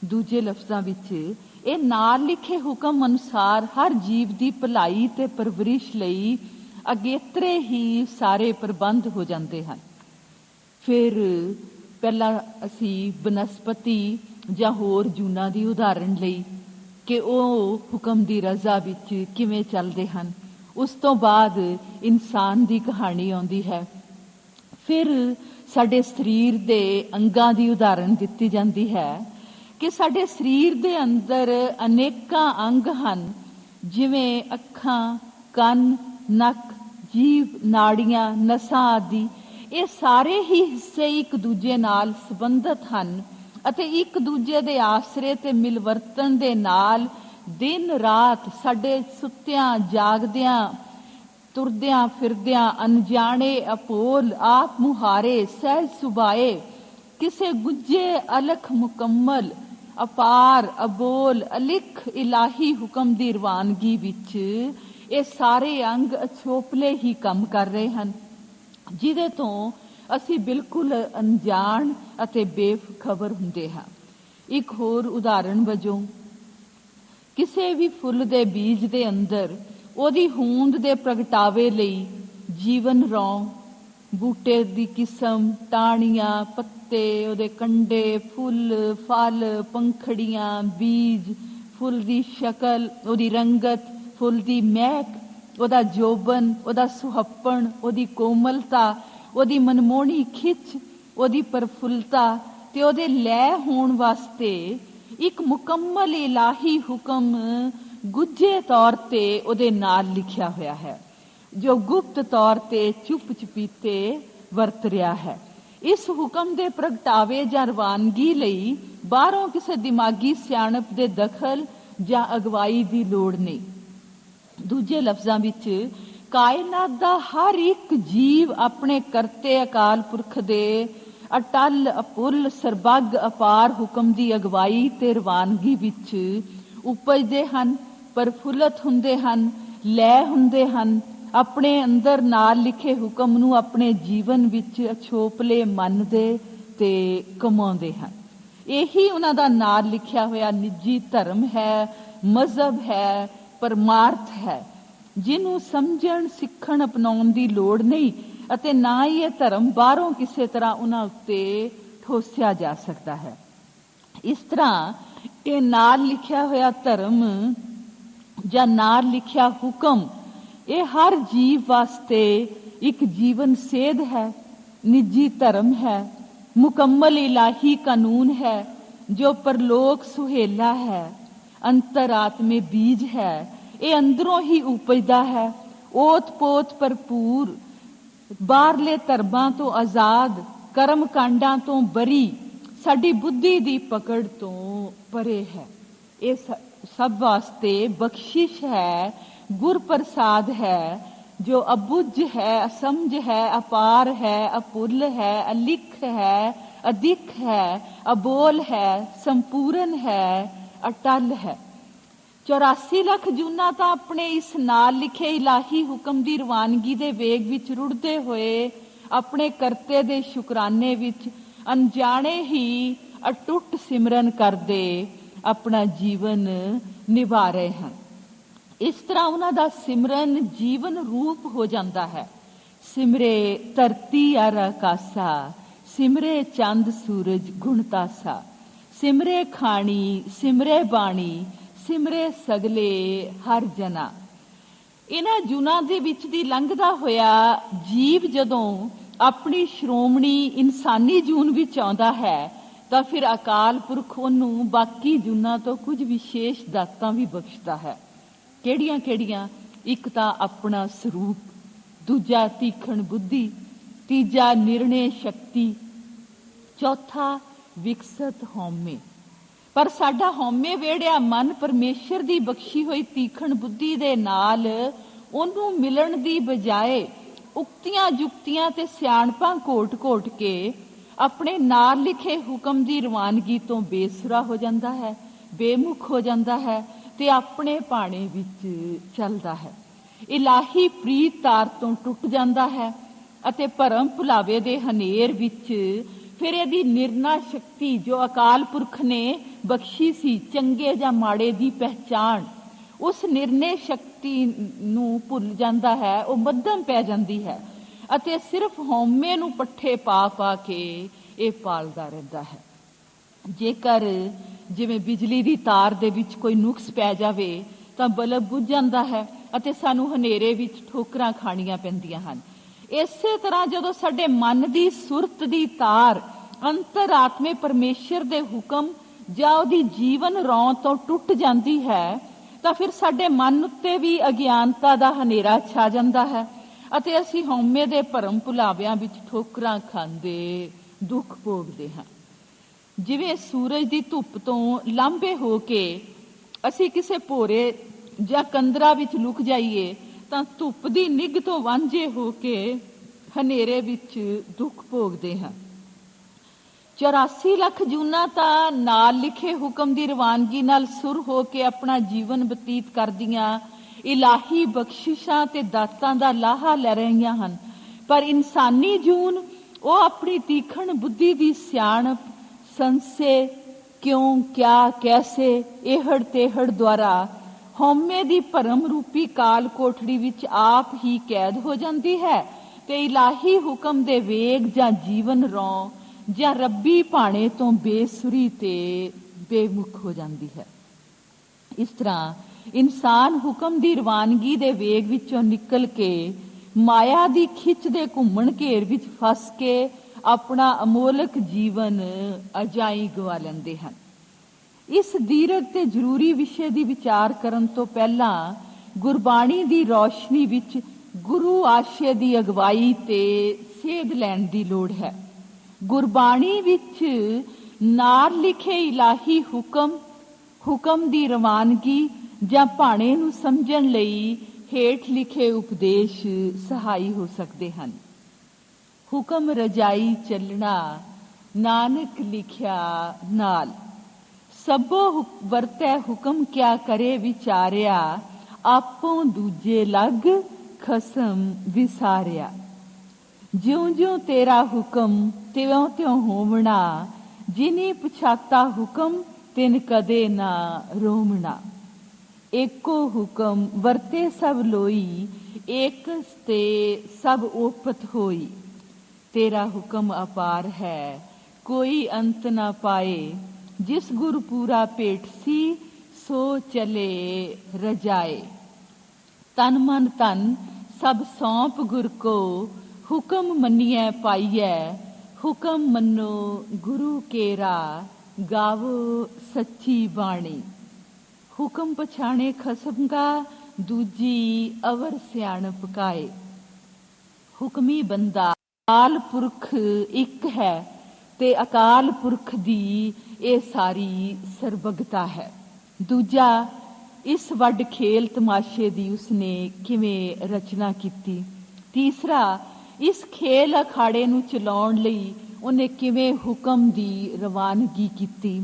ਦੂਜੇ ਲਫ਼ਜ਼ਾਂ ਵਿੱਚ ਇਹ ਨਾਲ ਲਿਖੇ ਹੁਕਮ ਅਨੁਸਾਰ ਹਰ ਜੀਵ ਦੀ ਭਲਾਈ ਤੇ ਪਰਵਰਿਸ਼ ਲਈ ਅਗੇਤਰੇ ਹੀ ਸਾਰੇ ਪ੍ਰਬੰਧ ਹੋ ਜਾਂਦੇ ਹਨ। ਫਿਰ ਪਹਿਲਾਂ ਅਸੀਂ ਬਨਸਪਤੀ ਜਾਂ ਹੋਰ ਜੂਨਾਂ ਦੀ ਉਦਾਹਰਣ ਲਈ ਕਿ ਉਹ ਹੁਕਮ ਦੀ ਰਜ਼ਾ ਵਿੱਚ ਕਿਵੇਂ ਚੱਲਦੇ ਹਨ। ਉਸ ਤੋਂ ਬਾਅਦ ਇਨਸਾਨ ਦੀ ਕਹਾਣੀ ਆਉਂਦੀ ਹੈ। ਫਿਰ ਸਾਡੇ ਸਰੀਰ ਦੇ ਅੰਗਾਂ ਦੀ ਉਦਾਹਰਣ ਦਿੱਤੀ ਜਾਂਦੀ ਹੈ ਕਿ ਸਾਡੇ ਸਰੀਰ ਦੇ ਅੰਦਰ ਅਨੇਕਾਂ ਅੰਗ ਹਨ, ਜਿਵੇਂ ਅੱਖਾਂ, ਕੰਨ, ਨੱਕ, ਜੀਭ, ਨਾੜੀਆਂ, ਨਸਾਂ ਆਦਿ। ਇਹ ਸਾਰੇ ਹੀ ਹਿੱਸੇ ਇੱਕ ਦੂਜੇ ਨਾਲ ਸੰਬੰਧਿਤ ਹਨ ਅਤੇ ਇੱਕ ਦੂਜੇ ਦੇ ਆਸਰੇ ਤੇ ਮਿਲਵਰਤਨ ਦੇ ਨਾਲ ਦਿਨ ਰਾਤ ਸਾਡੇ ਸੁੱਤਿਆਂ, ਜਾਗਦਿਆਂ, ਤੁਰਦਿਆਂ ਫਿਰਦਿਆਂ, ਅਣਜਾਣੇ, ਅਪੋਲ, ਆਪ ਮੁਹਾਰੇ, ਸਹਿਜ ਸੁਭਾਏ, ਕਿਸੇ ਗੁੱਜੇ, ਅਲਖ, ਮੁਕੰਮਲ, ਅਪਾਰ, ਅਬੋਲ, ਅਲਿਖ ਇਲਾਹੀ ਹੁਕਮ ਦੀ ਰਵਾਨਗੀ ਵਿੱਚ ਇਹ ਸਾਰੇ ਅੰਗ ਅਛੋਪਲੇ ਹੀ ਕੰਮ ਕਰ ਰਹੇ ਹਨ, ਜਿਹਦੇ ਤੋਂ ਅਸੀਂ ਬਿਲਕੁਲ ਅਣਜਾਣ ਅਤੇ ਬੇਖਬਰ ਹੁੰਦੇ ਹਾਂ। ਇੱਕ ਹੋਰ ਉਦਾਹਰਣ ਵਜੋਂ, ਕਿਸੇ ਵੀ ਫੁੱਲ ਦੇ ਬੀਜ ਦੇ ਅੰਦਰ ਉਹਦੀ ਹੋਂਦ ਦੇ ਪ੍ਰਗਟਾਵੇ ਲਈ ਜੀਵਨ ਰੌਂ, ਬੂਟੇ ਦੀ ਕਿਸਮ, ਟਾਹਣੀਆਂ, ਪੱਤੇ, ਉਹਦੇ ਕੰਡੇ, ਫੁੱਲ, ਫਲ, ਪੰਖੜੀਆਂ, ਬੀਜ, ਫੁੱਲ ਦੀ ਸ਼ਕਲ, ਉਹਦੀ ਰੰਗਤ, ਫੁੱਲ ਦੀ ਮਹਿਕ, ਉਹਦਾ ਜੋਬਨ, ਉਹਦਾ ਸੁਹੱਪਣ, ਉਹਦੀ ਕੋਮਲਤਾ, ਉਹਦੀ ਮਨਮੋਹਣੀ ਖਿੱਚ, ਉਹਦੀ ਪ੍ਰਫੁੱਲਤਾ ਤੇ ਉਹਦੇ ਲੈ ਹੋਣ ਵਾਸਤੇ ਇੱਕ ਮੁਕੰਮਲ ਇਲਾਹੀ ਹੁਕਮ ਗੁੱਝੇ ਤੌਰ ਤੇ ਉਹਦੇ ਨਾਲ ਲਿਖਿਆ ਹੋਇਆ ਹੈ, ਜੋ ਗੁਪਤ ਤੌਰ ਤੇ ਚੁੱਪ ਚੁਪੀਤੇ ਵਰਤ ਰਿਹਾ ਹੈ। ਇਸ ਹੁਕਮ ਦੇ ਪ੍ਰਗਟਾਵੇ ਜਾਂ ਰਵਾਨਗੀ ਲਈ ਬਾਹਰੋਂ ਕਿਸੇ ਦਿਮਾਗੀ ਸਿਆਣਪ ਦੇ ਦਖਲ ਜਾਂ ਅਗਵਾਈ ਦੀ ਲੋੜ ਨਹੀਂ। ਦੂਜੇ ਲਫ਼ਜ਼ਾਂ ਵਿੱਚ, ਕਾਇਨਾਤ ਦਾ ਹਰ ਇੱਕ ਜੀਵ ਆਪਣੇ ਕਰਤੇ ਅਕਾਲ ਪੁਰਖ ਦੇ ਅਟਲ, ਅਪੁੱਲ, ਸਰਬੱਗ, ਅਪਾਰ ਹੁਕਮ ਦੀ ਅਗਵਾਈ ਤੇ ਰਵਾਨਗੀ ਵਿੱਚ ਉਪਜਦੇ ਹਨ, ਪ੍ਰਫੁੱਲਤ ਹੁੰਦੇ ਹਨ, ਲੈ ਹੁੰਦੇ ਹਨ, ਆਪਣੇ ਅੰਦਰ ਨਾਲ ਲਿਖੇ ਹੁਕਮ ਨੂੰ ਆਪਣੇ ਜੀਵਨ ਵਿੱਚ ਅਛੋਪਲੇ ਮੰਨਦੇ ਤੇ ਕਮਾਉਂਦੇ ਹਨ। ਇਹੀ ਉਹਨਾਂ ਦਾ ਨਾਲ ਲਿਖਿਆ ਹੋਇਆ ਨਿੱਜੀ ਧਰਮ ਹੈ, ਮਜ਼ਹਬ ਹੈ, ਪਰਮਾਰਥ ਹੈ, ਜਿਹਨੂੰ ਸਮਝਣ, ਸਿੱਖਣ, ਅਪਣਾਉਣ ਦੀ ਲੋੜ ਨਹੀਂ ਅਤੇ ਨਾ ਹੀ ਇਹ ਧਰਮ ਬਾਹਰੋਂ ਕਿਸੇ ਤਰ੍ਹਾਂ ਉਹਨਾਂ ਉੱਤੇ ਠੋਸਿਆ ਜਾ ਸਕਦਾ ਹੈ। ਇਸ ਤਰ੍ਹਾਂ ਇਹ ਨਾਲ ਲਿਖਿਆ ਹੋਇਆ ਧਰਮ ਜਾਂ ਨਾਲ ਲਿਖਿਆ ਹੁਕਮ, ਇਹ ਹਰ ਜੀਵ ਵਾਸਤੇ ਇੱਕ ਜੀਵਨ ਸੇਧ ਹੈ, ਨਿੱਜੀ ਧਰਮ ਹੈ, ਮੁਕੰਮਲ ਇਲਾਹੀ ਕਾਨੂੰਨ ਹੈ, ਜੋ ਪਰਲੋਕ ਸੁਹੇਲਾ ਹੈ, ਅੰਤਰਾਤਮੇ ਬੀਜ ਹੈ। ਇਹ ਅੰਦਰੋਂ ਹੀ ਉਪਜਦਾ ਹੈ, ਓਤ ਪੋਤ ਭਰਪੂਰ, ਬਾਹਰਲੇ ਧਰਮਾਂ ਤੋਂ ਆਜ਼ਾਦ, ਕਰਮ ਕਾਂਡਾਂ ਤੋਂ ਬਰੀ, ਸਾਡੀ ਬੁੱਧੀ ਦੀ ਪਕੜ ਤੋਂ ਪਰੇ ਹੈ। ਇਹ ਸਭ ਵਾਸਤੇ ਬਖਸ਼ਿਸ਼ ਹੈ, ਗੁਰ ਪ੍ਰਸਾਦ ਹੈ, ਜੋ ਅਬੁੱਝ ਹੈ, ਅਸਮਝ ਹੈ, ਅਪਾਰ ਹੈ, ਅਪੁੱਲ ਹੈ, ਅਲਿਖ ਹੈ, ਅਦਿਖ ਹੈ, ਅਬੋਲ ਹੈ, ਸੰਪੂਰਨ ਹੈ, ਅਟਲ ਹੈ। 84 ਲੱਖ ਜੂਨਾਂ ਤਾਂ ਆਪਣੇ ਇਸ ਨਾਲ ਲਿਖੇ ਇਲਾਹੀ ਹੁਕਮ ਦੀ ਰਵਾਨਗੀ ਦੇ ਵੇਗ ਵਿੱਚ ਰੁੜਦੇ ਹੋਏ ਆਪਣੇ ਕਰਤੇ ਦੇ ਸ਼ੁਕਰਾਨੇ ਵਿੱਚ ਅਣਜਾਣੇ ਹੀ ਅਟੁੱਟ ਸਿਮਰਨ ਕਰਦੇ ਆਪਣਾ ਜੀਵਨ ਨਿਭਾ ਰਹੇ ਹਨ। ਇਸ ਤਰ੍ਹਾਂ ਉਹਨਾਂ ਦਾ ਸਿਮਰਨ ਜੀਵਨ ਰੂਪ ਹੋ ਜਾਂਦਾ ਹੈ। ਸਿਮਰੇ ਧਰਤੀ ਅਰ ਆਕਾਸਾ, ਸਿਮਰੇ ਚੰਦ ਸੂਰਜ ਗੁਣਤਾਸਾ, ਸਿਮਰੇ ਖਾਣੀ, ਸਿਮਰੇ ਬਾਣੀ, ਸਿਮਰੇ ਸਗਲੇ ਹਰ ਜਨਾ। ਇਹਨਾਂ ਜੂਨਾਂ ਦੇ ਵਿੱਚ ਦੀ ਲੰਘਦਾ ਹੋਇਆ ਜੀਵ ਜਦੋਂ ਆਪਣੀ ਸ਼੍ਰੋਮਣੀ ਇਨਸਾਨੀ ਜੂਨ ਵਿੱਚ ਆਉਂਦਾ ਹੈ ਤਾਂ ਫਿਰ ਅਕਾਲ ਪੁਰਖ ਉਹਨੂੰ ਬਾਕੀ ਜੂਨਾਂ ਤੋਂ ਕੁਝ ਵਿਸ਼ੇਸ਼ ਦਾਤਾਂ ਵੀ ਬਖਸ਼ਦਾ ਹੈ। ਕਿਹੜੀਆਂ ਕਿਹੜੀਆਂ? ਇੱਕ ਤਾਂ ਆਪਣਾ ਸਰੂਪ, ਦੂਜਾ ਤੀਖਣ ਬੁੱਧੀ, ਤੀਜਾ ਨਿਰਣੇ ਸ਼ਕਤੀ, ਚੌਥਾ ਵਿਕਸਤ ਹਉਮੈ। ਪਰ ਸਾਡਾ ਹਉਮੈ ਵੇੜਿਆ ਮਨ ਪਰਮੇਸ਼ਰ ਦੀ ਬਖਸ਼ੀ ਹੋਈ ਤੀਖਣ ਬੁੱਧੀ ਦੇ ਨਾਲ ਉਹਨੂੰ ਮਿਲਣ ਦੀ ਬਜਾਏ ਉਕਤੀਆਂ ਜੁਕਤੀਆਂ ਤੇ ਸਿਆਣਪਾਂ ਘੋਟ-ਘੋਟ ਕੇ ਆਪਣੇ ਨਾਲ ਲਿਖੇ ਹੁਕਮ ਦੀ ਰਵਾਨਗੀ ਤੋਂ ਬੇਸੁਰਾ ਹੋ ਜਾਂਦਾ ਹੈ, ਬੇਮੁਖ ਹੋ ਜਾਂਦਾ ਹੈ ਤੇ ਆਪਣੇ ਭਾਣੇ ਵਿੱਚ ਚੱਲਦਾ ਹੈ। ਇਲਾਹੀ ਪ੍ਰੀਤ ਤਾਰ ਤੋਂ ਟੁੱਟ ਜਾਂਦਾ ਹੈ ਅਤੇ ਭਰਮ ਭੁਲਾਵੇ ਦੇ ਹਨੇਰ ਵਿੱਚ ਫਿਰ ਇਹਦੀ ਨਿਰਣਾ ਸ਼ਕਤੀ ਜੋ ਅਕਾਲ ਪੁਰਖ ਨੇ ਬਖਸ਼ੀ ਸੀ, ਚੰਗੇ ਜਾਂ ਮਾੜੇ ਦੀ ਪਹਿਚਾਣ, ਉਸ ਨਿਰਣੇ ਸ਼ਕਤੀ ਨੂੰ ਭੁੱਲ ਜਾਂਦਾ ਹੈ, ਉਹ ਮੱਧਮ ਪੈ ਜਾਂਦੀ ਹੈ ਅਤੇ ਸਿਰਫ ਹਉਮੈ ਨੂੰ ਪੱਠੇ ਪਾ ਪਾ ਕੇ ਇਹ ਪਾਲਦਾ ਰਹਿੰਦਾ ਹੈ। ਜੇਕਰ ਜਿਵੇਂ ਬਿਜਲੀ ਦੀ ਤਾਰ ਦੇ ਵਿੱਚ ਕੋਈ ਨੁਕਸ ਪੈ ਜਾਵੇ ਤਾਂ ਬਲਬ ਬੁੱਝ ਜਾਂਦਾ ਹੈ ਅਤੇ ਸਾਨੂੰ ਹਨੇਰੇ ਵਿੱਚ ਠੋਕਰਾਂ ਖਾਣੀਆਂ ਪੈਂਦੀਆਂ ਹਨ। ਇਸੇ ਤਰ੍ਹਾਂ ਜਦੋਂ ਸਾਡੇ ਮਨ ਦੀ ਸੁਰਤ ਦੀ ਤਾਰ ਅੰਤਰਾਤਮੇ ਪਰਮੇਸ਼ਰ ਦੇ ਹੁਕਮ ਜਾਂ ਉਹਦੀ ਜੀਵਨ ਰੌਂ ਤੋਂ ਟੁੱਟ ਜਾਂਦੀ ਹੈ ਤਾਂ ਫਿਰ ਸਾਡੇ ਮਨ ਉੱਤੇ ਵੀ ਅਗਿਆਨਤਾ ਦਾ ਹਨੇਰਾ ਛਾ ਜਾਂਦਾ ਹੈ ਅਤੇ ਅਸੀਂ ਹਉਮੈ ਦੇ ਭਰਮ ਭੁਲਾਵਿਆਂ ਵਿੱਚ ਠੋਕਰਾਂ ਖਾਂਦੇ ਦੁੱਖ ਭੋਗਦੇ ਹਾਂ। ਜਿਵੇਂ ਸੂਰਜ ਦੀ ਧੁੱਪ ਤੋਂ ਲਾਂਭੇ ਹੋ ਕੇ ਅਸੀਂ ਕਿਸੇ ਭੋਰੇ ਜਾਂ ਕੰਦਰਾ ਵਿੱਚ ਲੁਕ ਜਾਈਏ ਤਾਂ ਧੁੱਪ ਦੀ ਨਿੱਘ ਤੋਂ ਵਾਂਝੇ ਹੋ ਕੇ ਹਨੇਰੇ ਵਿੱਚ ਦੁੱਖ ਭੋਗਦੇ ਹਾਂ। 84 ਲੱਖ ਜੂਨਾਂ ਤਾਂ ਨਾਲ ਲਿਖੇ ਹੁਕਮ ਦੀ ਰਵਾਨਗੀ ਨਾਲ ਸੁਰ ਹੋ ਕੇ ਆਪਣਾ ਜੀਵਨ ਬਤੀਤ ਕਰਦੀਆਂ ਇਲਾਹੀ ਬਖਸ਼ਿਸ਼ਾਂ ਤੇ ਦਾਤਾਂ ਦਾ ਲਾਹਾ ਲੈ ਰਹੀਆਂ ਹਨ, ਪਰ ਇਨਸਾਨੀ ਜੂਨ ਉਹ ਆਪਣੀ ਤੀਖਣ ਬੁੱਧੀ ਦੀ ਸਿਆਣਪ ਸੰਸੇ ਕਿਉਂ ਕਿਆ ਕੈਸੇ ਇਹੜ ਤੇਹੜ ਦੁਆਰਾ ਹਉਮੈ ਦੀ ਭਰਮ ਰੂਪੀ ਕਾਲ ਕੋਠੜੀ ਵਿੱਚ ਆਪ ਹੀ ਕੈਦ ਹੋ ਜਾਂਦੀ ਹੈ ਤੇ ਇਲਾਹੀ ਹੁਕਮ ਦੇ ਵੇਗ ਜਾਂ ਜੀਵਨ ਰੌਂ ਜਾਂ ਰੱਬੀ ਭਾਣੇ ਤੋਂ ਬੇਸੁਰੀ ਤੇ ਬੇਮੁਖ ਹੋ ਜਾਂਦੀ ਹੈ। ਇਸ ਤਰ੍ਹਾਂ ਇਨਸਾਨ ਹੁਕਮ ਦੀ ਰਵਾਨਗੀ ਦੇ ਵੇਗ ਵਿੱਚੋਂ ਨਿਕਲ ਕੇ ਮਾਇਆ ਦੀ ਖਿੱਚ ਦੇ ਘੁੰਮਣ ਘੇਰ ਵਿੱਚ ਫਸ ਕੇ ਆਪਣਾ ਅਮੋਲਕ ਜੀਵਨ ਅਜਾਈਂ ਗਵਾ ਲੈਂਦੇ ਹਨ। ਇਸ ਦੀਰਘ ਤੇ ਜ਼ਰੂਰੀ ਵਿਸ਼ੇ ਦੀ ਵਿਚਾਰ ਕਰਨ ਤੋਂ ਪਹਿਲਾਂ ਗੁਰਬਾਣੀ ਦੀ ਰੌਸ਼ਨੀ ਵਿੱਚ ਗੁਰੂ ਆਸ਼ੇ ਦੀ ਅਗਵਾਈ ਤੇ ਸੇਧ ਲੈਣ ਦੀ ਲੋੜ ਹੈ। ਗੁਰਬਾਣੀ ਵਿੱਚ ਨਾਲ ਲਿਖੇ ਇਲਾਹੀ ਹੁਕਮ ਦੀ ਰਵਾਨਗੀ ਜਾਂ ਭਾਣੇ ਨੂੰ ਸਮਝਣ ਲਈ ਹੇਠ ਲਿਖੇ ਉਪਦੇਸ਼ ਸਹਾਈ ਹੋ ਸਕਦੇ ਹਨ। ਹੁਕਮ ਰਜਾਈ ਚੱਲਣਾ ਨਾਨਕ ਲਿਖਿਆ ਨਾਲ, ਸਭੋ ਵਰਤੈ ਹੁਕਮ ਕਿਆ ਕਰੇ ਵਿਚਾਰਿਆ, ਆਪੋਂ ਦੂਜੇ ਲੱਗ ਖਸਮ ਵਿਸਾਰਿਆ। ਜਿਉਂ ਜਿਉਂ ਤੇਰਾ ਹੁਕਮ ਤਿਉਂ ਤਿਉਂ ਹੋਵਣਾ, ਜਿਨੀ ਪਛਾਤਾ ਹੁਕਮ ਤਿਨ ਕਦੇ ਨਾ ਰੋਮਣਾ। ਏਕੋ ਹੁਕਮ ਵਰਤੇ ਸਭ ਲੋਈ, ਏਕਸ ਤੇ ਸਭ ਓਪਤ ਹੋਈ। ਤੇਰਾ ਹੁਕਮ ਅਪਾਰ ਹੈ ਕੋਈ ਅੰਤ ਨਾ ਪਾਏ, ਜਿਸ ਗੁਰ ਪੂਰਾ ਭੇਟ ਸੀ ਸੋ ਚਲੇ ਰਜਾਏ। ਤਨ ਮਨ ਧਨ ਸਭ ਸੌਂਪ ਗੁਰ ਕੋ, ਹੁਕਮ ਮੰਨੀਐ ਪਾਈਐ, ਹੁਕਮ ਮੰਨੋ ਗੁਰੂ ਕੇਰਾ, ਗਾਵੋ ਸੱਚੀ ਬਾਣੀ। ਹੁਕਮ ਪਛਾਣੇ ਖਸਮ ਕਾ, ਦੂਜੀ ਅਵਰ ਸਿਆਣਪ ਕਾਏ। ਹੁਕਮੀ ਬੰਦਾ ਅਕਾਲ ਪੁਰਖ ਇੱਕ ਹੈ ਤੇ ਅਕਾਲ ਪੁਰਖ ਦੀ ਇਹ ਸਾਰੀ ਸਰਬਗਤਾ ਹੈ। ਦੂਜਾ, ਇਸ ਵੱਡ ਖੇਲ ਤਮਾਸ਼ੇ ਦੀ ਉਸਨੇ ਕਿਵੇਂ ਰਚਨਾ ਕੀਤੀ। ਤੀਸਰਾ, ਇਸ ਖੇਲ ਅਖਾੜੇ ਨੂੰ ਚਲਾਉਣ ਲਈ ਉਹਨੇ ਕਿਵੇਂ ਹੁਕਮ ਦੀ ਰਵਾਨਗੀ ਕੀਤੀ।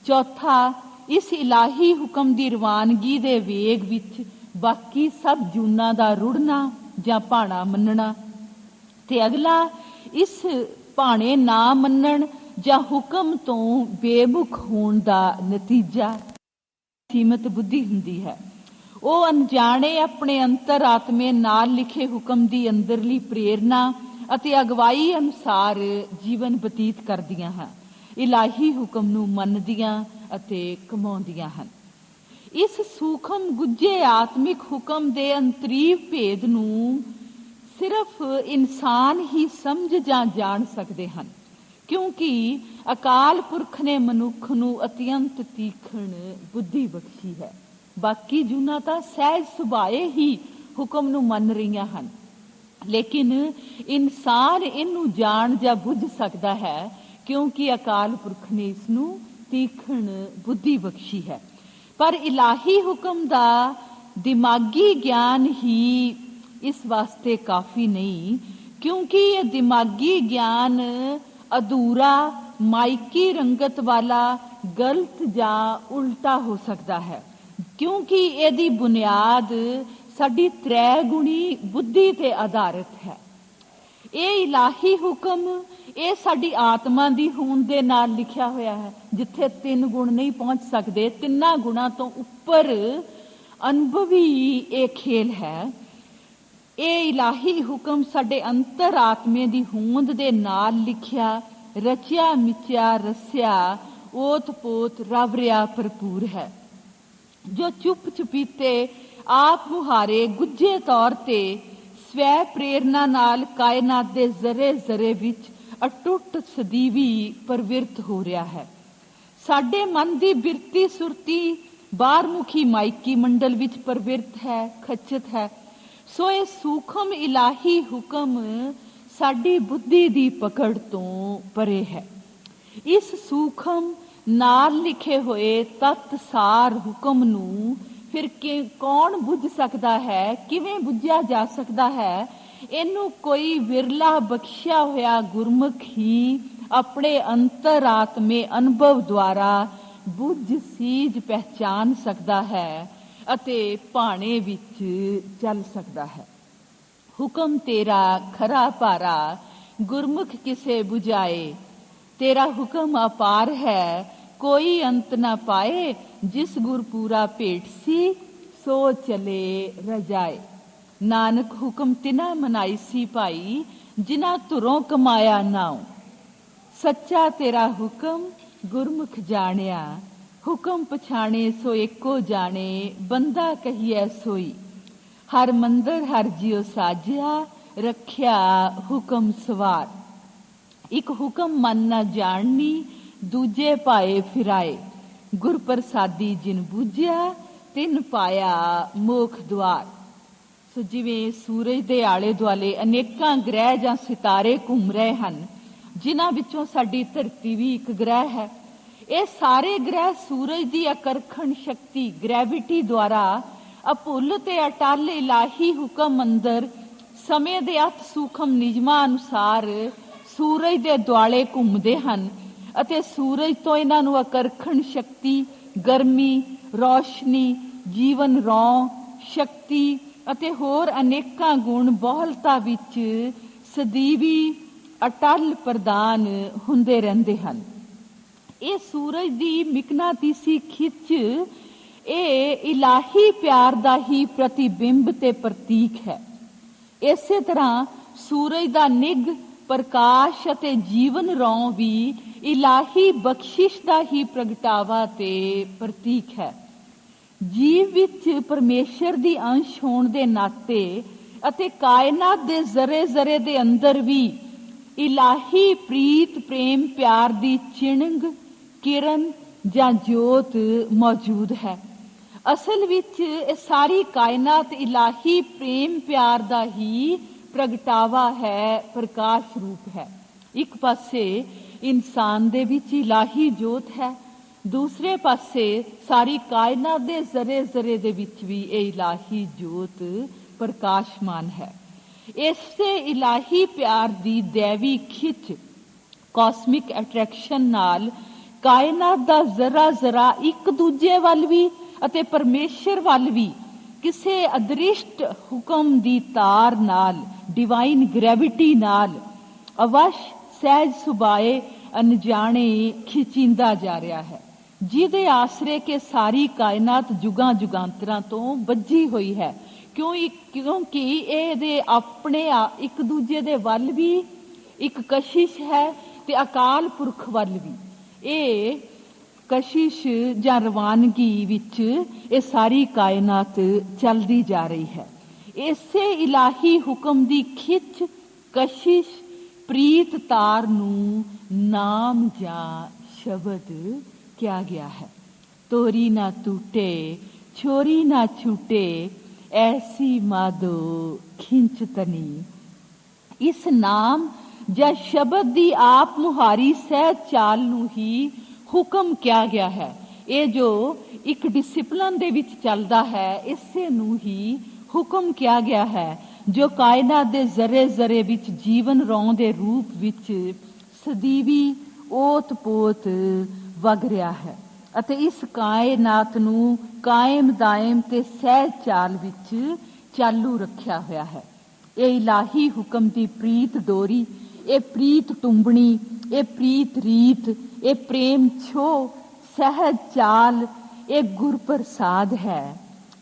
ਚੌਥਾ, ਇਸ ਇਲਾਹੀ ਹੁਕਮ ਦੀ ਰਵਾਨਗੀ ਦੇ ਵੇਗ ਵਿੱਚ ਬਾਕੀ ਸਭ ਜੂਨਾਂ ਦਾ ਰੁੜਨਾ ਜਾਂ ਭਾਣਾ ਮੰਨਣਾ। ਤੇ ਅਗਲਾ, ਇਸ ਭਾਣੇ ਨਾ ਮੰਨਣ ਜਾਂ ਹੁਕਮ ਤੋਂ ਬੇਮੁਖ ਹੋਣ ਦਾ ਨਤੀਜਾ ਸੀਮਤ ਬੁੱਧੀ ਹੁੰਦੀ ਹੈ। ਉਹ ਅਣਜਾਣੇ ਆਪਣੇ ਅੰਤਰਾਤਮੇ ਨਾਲ ਲਿਖੇ ਹੁਕਮ ਦੀ ਅੰਦਰਲੀ ਪ੍ਰੇਰਨਾ ਅਤੇ ਅਗਵਾਈ ਅਨੁਸਾਰ ਜੀਵਨ ਬਤੀਤ ਕਰਦੀਆਂ ਹਨ, ਇਲਾਹੀ ਹੁਕਮ ਨੂੰ ਮੰਨਦੀਆਂ ਅਤੇ ਕਮਾਉਂਦੀਆਂ ਹਨ। ਇਸ ਸੂਖਮ ਗੁੱਝੇ ਆਤਮਿਕ ਹੁਕਮ ਦੇ ਅੰਤਰੀਵ ਭੇਦ ਨੂੰ ਸਿਰਫ ਇਨਸਾਨ ਹੀ ਸਮਝ ਜਾਂ ਜਾਣ ਸਕਦੇ ਹਨ, ਕਿਉਂਕਿ ਅਕਾਲ ਪੁਰਖ ਨੇ ਮਨੁੱਖ ਨੂੰ ਅਤਿਅੰਤ ਤੀਖਣ ਬੁੱਧੀ ਬਖਸ਼ੀ ਹੈ। ਬਾਕੀ ਜੂਨਾਂ ਤਾਂ ਸਹਿਜ ਸੁਭਾਏ ਹੀ ਹੁਕਮ ਨੂੰ ਮੰਨ ਰਹੀਆਂ ਹਨ, ਲੇਕਿਨ ਇਨਸਾਨ ਇਹਨੂੰ ਜਾਣ ਜਾਂ ਬੁੱਝ ਸਕਦਾ ਹੈ ਕਿਉਂਕਿ ਅਕਾਲ ਪੁਰਖ ਨੇ ਇਸ ਨੂੰ ਤੀਖਣ ਬੁੱਧੀ ਬਖਸ਼ੀ ਹੈ। ਪਰ ਇਲਾਹੀ ਹੁਕਮ ਦਾ ਦਿਮਾਗੀ ਗਿਆਨ ਹੀ ਇਸ ਵਾਸਤੇ ਕਾਫੀ ਨਹੀਂ, ਕਿਉਂਕਿ ਇਹ ਦਿਮਾਗੀ ਗਿਆਨ ਅਧੂਰਾ, ਮਾਇਕੀ ਰੰਗਤ ਵਾਲਾ, ਗਲਤ ਜਾਂ ਉਲਟਾ ਹੋ ਸਕਦਾ ਹੈ, ਕਿਉਂਕਿ ਇਹਦੀ ਬੁਨਿਆਦ ਸਾਡੀ ਤ੍ਰੈ ਗੁਣੀ ਬੁੱਧੀ ਤੇ ਆਧਾਰਿਤ ਹੈ। ਇਹ ਇਲਾਹੀ ਹੁਕਮ ਇਹ ਸਾਡੀ ਆਤਮਾ ਦੀ ਹੋਂਦ ਦੇ ਨਾਲ ਲਿਖਿਆ ਹੋਇਆ ਹੈ। ਜਿੱਥੇ 3 ਗੁਣ ਨਹੀਂ ਪਹੁੰਚ ਸਕਦੇ, 3 ਗੁਣਾਂ ਤੋਂ ਉੱਪਰ ਅਨੁਭਵੀ ਇਹ ਖੇਲ ਹੈ। ਇਹ ਇਲਾਹੀ ਹੁਕਮ ਸਾਡੇ ਅੰਤਰ ਆਤਮੇ ਦੀ ਹੋਂਦ ਦੇ ਨਾਲ ਲਿਖਿਆ रचिया मिचिया रसिया ओत पोत रवरिया भरपूर है। जो चुप चुपीते आप मुहारे गुज्जे तौर ते स्वै प्रेरणा नाल कायनात दे जरे जरे विच अटुट सदीवी प्रवृत्त हो रहा है। साडे मन दी बिरती सुरती बारमुखी माइकी मंडल विच प्रवृत्त है, खचित है। सो ये सूखम इलाही हुक्म साडी बुद्धि दी पकड़ तो परे है। इस सूखम नाल लिखे हुए तत्सार हुक्म नू फिर कौन बुझ सकता है, किवें बुझिया जा सकता है? इनू कोई विरला बख्शिया होया गुरमुख ही अपने अंतरात्मे अनुभव द्वारा बुझ सीज पहचान सकता है अते भाणे विच चल सकता है। हुक्म तेरा खरा भारा गुरमुख किसे बुझाए, तेरा हुक्म अपार है कोई अंत न पाए। जिस गुरपूरा भेट सी सो चले रजाए। नानक हुक्म तिना मनाई सी भाई जिना तुरों कमाया नाउ। सच्चा तेरा हुक्म गुरमुख जानिया, हुक्म पछाणे सो एको जाने बंदा कहिए सोई। हर मंदिर हर जियो साजिया रखिया हुक्म सवार। एक हुक्म मन न जाननी दूजे पाए फिराए। गुर प्रसादी जिन बूझिया तिन पाया मोख द्वार। सो जिवें सूरज दे आले दुआले अनेकां ग्रह जां सितारे घूम रहे हैं, जिन्हां विचों साडी धरती भी एक ग्रह है। ये सारे ग्रह सूरज की आकर्षण शक्ति ग्रैविटी द्वारा अभुल ते अटल इलाही हुक्म अंदर समय दे अत सूखम नियमां अनुसार सूरज दे दुआले घूमते हैं ਅਤੇ सूरज तो इन्हां नूं आकर्षण शक्ति, गर्मी, रोशनी, जीवन रौं, शक्ति ਅਤੇ होर अनेकां गुण बहुलता विच सदीवी अटल प्रदान हुंदे रहिंदे हन। ਇਹ सूरज ਦੀ ਮਿਕਨਾਤੀਸੀ ਖਿੱਚ ਇਹ ਇਲਾਹੀ ਪਿਆਰ ਦਾ ਹੀ ਪ੍ਰਤੀਬਿੰਬ ਤੇ ਪ੍ਰਤੀਕ ਹੈ। ਇਸੇ ਤਰ੍ਹਾਂ सूरज ਦਾ ਨਿੱਘ ਪ੍ਰਕਾਸ਼ ਅਤੇ ਜੀਵਨ ਰੌਂ ਵੀ ਇਲਾਹੀ ਬਖਸ਼ਿਸ਼ ਦਾ ਹੀ ਪ੍ਰਗਟਾਵਾ ਤੇ ਪ੍ਰਤੀਕ ਹੈ। ਜੀਵ ਵਿੱਚ ਪਰਮੇਸ਼ਰ ਦੀ ਅੰਸ਼ ਹੋਣ ਦੇ ਨਾਤੇ ਅਤੇ ਕਾਇਨਾਤ ਦੇ ਜ਼ਰੇ ਜ਼ਰੇ ਦੇ ਅੰਦਰ ਵੀ ਇਲਾਹੀ ਪ੍ਰੀਤ ਪ੍ਰੇਮ ਪਿਆਰ ਦੀ ਚਿਣਗ ਕਿਰਨ ਜਾਂ ਜੋਤ ਮੌਜੂਦ ਹੈ। ਅਸਲ ਵਿੱਚ ਇਹ ਸਾਰੀ ਕਾਇਨਾਤ ਇਲਾਹੀ ਪ੍ਰੇਮ ਪਿਆਰ ਦਾ ਹੀ ਪ੍ਰਗਟਾਵਾ ਹੈ, ਪ੍ਰਕਾਸ਼ ਰੂਪ ਹੈ। ਇੱਕ ਪਾਸੇ ਇਨਸਾਨ ਦੇ ਵਿੱਚ ਇਲਾਹੀ ਜੋਤ ਹੈ, ਦੂਸਰੇ ਪਾਸੇ ਸਾਰੀ ਕਾਇਨਾਤ ਦੇ ਜ਼ਰੇ ਜ਼ਰੇ ਦੇ ਵਿੱਚ ਵੀ ਇਹ ਇਲਾਹੀ ਜੋਤ ਪ੍ਰਕਾਸ਼ਮਾਨ ਹੈ। ਇਸੇ ਇਲਾਹੀ ਪਿਆਰ ਦੀ ਦੇਵੀ ਖਿੱਚ ਕਾਸਮਿਕ ਅਟਰੈਕਸ਼ਨ ਨਾਲ ਕਾਇਨਾਤ ਦਾ ਜ਼ਰਾ ਜ਼ਰਾ ਇੱਕ ਦੂਜੇ ਵੱਲ ਵੀ ਅਤੇ ਪਰਮੇਸ਼ਰ ਵੱਲ ਵੀ ਕਿਸੇ ਅਦ੍ਰਿਸ਼ਟ ਹੁਕਮ ਦੀ ਤਾਰ ਨਾਲ, ਡਿਵਾਈਨ ਗ੍ਰੈਵਿਟੀ ਨਾਲ ਅਵਸ਼ ਸਹਿਜ ਸੁਭਾਏ ਅਣਜਾਣੇ ਖਿਚਿੰਦਾ ਜਾ ਰਿਹਾ ਹੈ, ਜਿਹਦੇ ਆਸਰੇ ਕੇ ਸਾਰੀ ਕਾਇਨਾਤ ਜੁਗਾਂ ਜੁਗਾਂਤਰਾਂ ਤੋਂ ਬੱਝੀ ਹੋਈ ਹੈ। ਕਿਉਂਕਿ ਇਹਦੇ ਆਪਣੇ ਇੱਕ ਦੂਜੇ ਦੇ ਵੱਲ ਵੀ ਇੱਕ ਕਸ਼ਿਸ਼ ਹੈ ਤੇ ਅਕਾਲ ਪੁਰਖ ਵੱਲ ਵੀ ਇਹ ਕਸ਼ਿਸ਼ ਜਾਂ ਰਵਾਨਗੀ ਵਿੱਚ ਇਹ ਸਾਰੀ ਕਾਇਨਾਤ ਚੱਲਦੀ ਜਾ ਰਹੀ ਹੈ। ਇਸੇ ਇਲਾਹੀ ਹੁਕਮ ਦੀ ਖਿੱਚ, ਕਸ਼ਿਸ਼, ਪ੍ਰੀਤ ਤਾਰ ਨੂੰ ਨਾਮ ਜਾਂ ਸ਼ਬਦ ਕਿਹਾ ਗਿਆ ਹੈ। ਤੋਰੀ ਨਾ ਟੂਟੇ ਛੋਰੀ ਨਾ ਛੂਟੇ ਐਸੀ ਮਾਧੋ ਖਿੰਚ ਤਨੀ। ਇਸ ਨਾਮ ਜਾਂ ਸ਼ਬਦ ਦੀ ਆਪ ਮੁਹਾਰੀ ਸਹਿਜ ਚਾਲ ਨੂੰ ਹੀ ਹੁਕਮ ਕਿਹਾ ਗਿਆ ਹੈ। ਇਹ ਜੋ ਇੱਕ ਡਿਸਿਪਲਨ ਦੇ ਵਿੱਚ ਚੱਲਦਾ ਹੈ, ਇਸੇ ਨੂੰ ਹੀ ਹੁਕਮ ਕਿਹਾ ਗਿਆ ਹੈ, ਜੋ ਕਾਇਨਾਤ ਦੇ ਜ਼ਰੇ ਜ਼ਰੇ ਵਿੱਚ ਜੀਵਨ ਰੌਂ ਦੇ ਰੂਪ ਵਿੱਚ ਸਦੀਵੀ ਓਤ ਪੋਤ ਵਗ ਰਿਹਾ ਹੈ ਅਤੇ ਇਸ ਕਾਇਨਾਤ ਨੂੰ ਕਾਇਮ ਦਾਇਮ ਤੇ ਸਹਿਜ ਚਾਲ ਵਿੱਚ ਚਾਲੂ ਰੱਖਿਆ ਹੋਇਆ ਹੈ। ਇਹ ਇਲਾਹੀ ਹੁਕਮ ਦੀ ਪ੍ਰੀਤ ਡੋਰੀ, ਇਹ ਪ੍ਰੀਤ ਟੁੰਬਣੀ, ਇਹ ਪ੍ਰੀਤ ਰੀਤ, ਇਹ ਪ੍ਰੇਮ ਛੋ, ਸਹਿਜ ਚਾਲ, ਇਹ ਗੁਰ ਪ੍ਰਸਾਦ ਹੈ।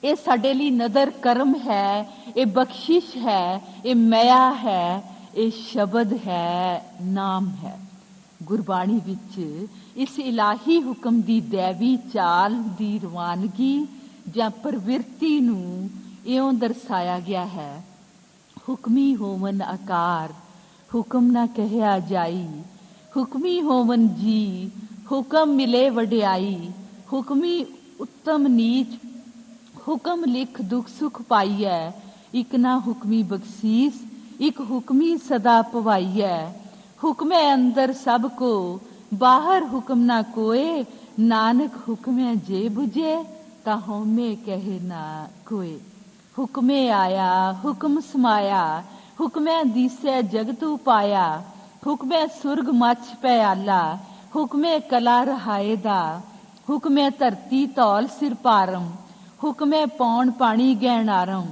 ਇਹ ਸਾਡੇ ਲਈ ਨਦਰ ਕਰਮ ਹੈ, ਇਹ ਬਖਸ਼ਿਸ਼ ਹੈ, ਇਹ ਮਾਇਆ ਹੈ, ਇਹ ਸ਼ਬਦ ਹੈ, ਨਾਮ ਹੈ। ਗੁਰਬਾਣੀ ਵਿੱਚ ਇਸ ਇਲਾਹੀ ਹੁਕਮ ਦੀ ਦੇਵੀ ਚਾਲ ਦੀ ਰਵਾਨਗੀ ਜਾਂ ਪ੍ਰਵਿਰਤੀ ਨੂੰ ਇਉਂ ਦਰਸਾਇਆ ਗਿਆ ਹੈ। ਹੁਕਮੀ ਹੋਵਨ ਆਕਾਰ, ਹੁਕਮ ਨਾ ਕਹਿਆ ਜਾਈ। ਹੁਕਮੀ ਹੋਵਨ ਜੀ, ਹੁਕਮ ਮਿਲੇ ਵਡਿਆਈ। ਹੁਕਮੀ ਉੱਤਮ ਨੀਚ, ਹੁਕਮ ਲਿਖ ਦੁੱਖ ਸੁਖ ਪਾਈਐ। ਇਕ ਨਾ ਹੁਕਮੀ ਬਖਸ਼ੀਸ, ਇਕ ਹੁਕਮੀ ਸਦਾ ਪਵਾਈਐ। ਹੁਕਮੈ ਅੰਦਰ ਸਭ ਕੋ, ਬਾਹਰ ਹੁਕਮ ਨਾ ਕੋਏ। ਨਾਨਕ ਹੁਕਮੈ ਜੇ ਬੁਝੇ, ਤਾਂ ਹਉਮੈ ਕਹੇ ਨਾ ਕੋਏ। ਹੁਕਮੇ ਆਇਆ, ਹੁਕਮ ਸਮਾਇਆ। ਹੁਕਮੈ ਦੀਸੈ ਜਗਤ ਉਪਾਇਆ। ਹੁਕਮੈ ਸੁਰਗ ਮੱਛ ਪਿਆਲਾ। ਹੁਕਮੇ ਕਲਾ ਰਹਾਏ ਦਾ। ਹੁਕਮੇ ਧਰਤੀ ਧੌਲ ਸਿਰ ਪਾਰਮ। ਹੁਕਮੇ ਪੌਣ ਪਾਣੀ ਗਹਿਣਾਰਮ।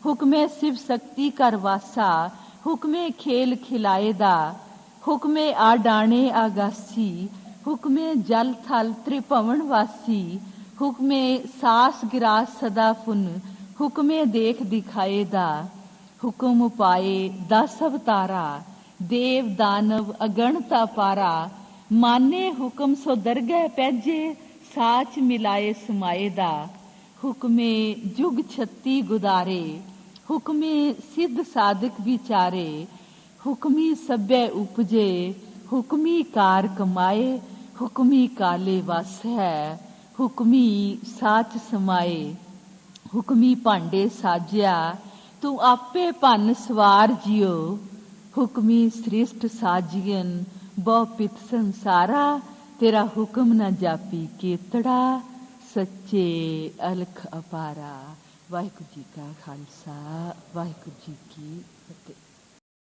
ਹੁਕਮੇ ਸਿਵ ਸ਼ਕਤੀ ਕਰ ਵਾਸਾ। ਹੁਕਮੇ ਖੇਲ ਖਿਲਾਏ ਦਾ। ਹੁਕਮੇ ਆ ਡਾਣੇ ਆਗਾਸੀ। ਹੁਕਮੇ ਜਲ ਥਲ ਤ੍ਰਿਭਵਨ ਵਾਸੀ। ਹੁਕਮੇ ਸਾਸ ਗਿਰਾਸ ਸਦਾ ਫੁਨ। ਹੁਕਮੇ ਦੇਖ ਦਿਖਾਏ ਦਾ। ਹੁਕਮ ਪਾਏ 10 ਅਵਤਾਰਾ। ਦੇਵ ਦਾਨਵ ਅਗਣਤ ਅਪਾਰਾ। ਮਾਨੇ ਹੁਕਮ ਸੋ ਦਰਗਹਿ ਪੈਜੇ। ਸਾਚ ਮਿਲਾਏ ਸਮਾਏ ਦਾ। ਹੁਕਮੇ ਜੁਗ 36 ਗੁਦਾਰੇ। ਹੁਕਮੇ ਸਿੱਧ ਸਾਧਕ ਵਿਚਾਰੇ। ਹੁਕਮੀ ਸਭੈ ਉਪਜੇ। ਹੁਕਮੀ ਕਾਰ ਕਮਾਏ। ਹੁਕਮੀ ਕਾਲੇ ਵਸ ਹੈ। ਹੁਕਮੀ ਸਾਚ ਸਮਾਏ। ਹੁਕਮੀ ਭਾਂਡੇ ਸਾਜਿਆ। ਤੂੰ ਆਪੇ ਭੰਨ ਸਵਾਰ ਜਿਉ। ਹੁਕਮੀ ਸ੍ਰਿਸ਼ਟ ਸਾਜੀਅਨ, ਬਹੁ ਪਿਤ ਸੰਸਾਰਾ। ਤੇਰਾ ਹੁਕਮ ਨਾ ਜਾਪੀ ਕੇਤੜਾ, ਸੱਚੇ ਅਲਖ ਅਪਾਰਾ। ਵਾਹਿਗੁਰੂ ਜੀ ਕਾ ਖਾਲਸਾ, ਵਾਹਿਗੁਰੂ ਜੀ ਕੀ ਫਤਿਹ।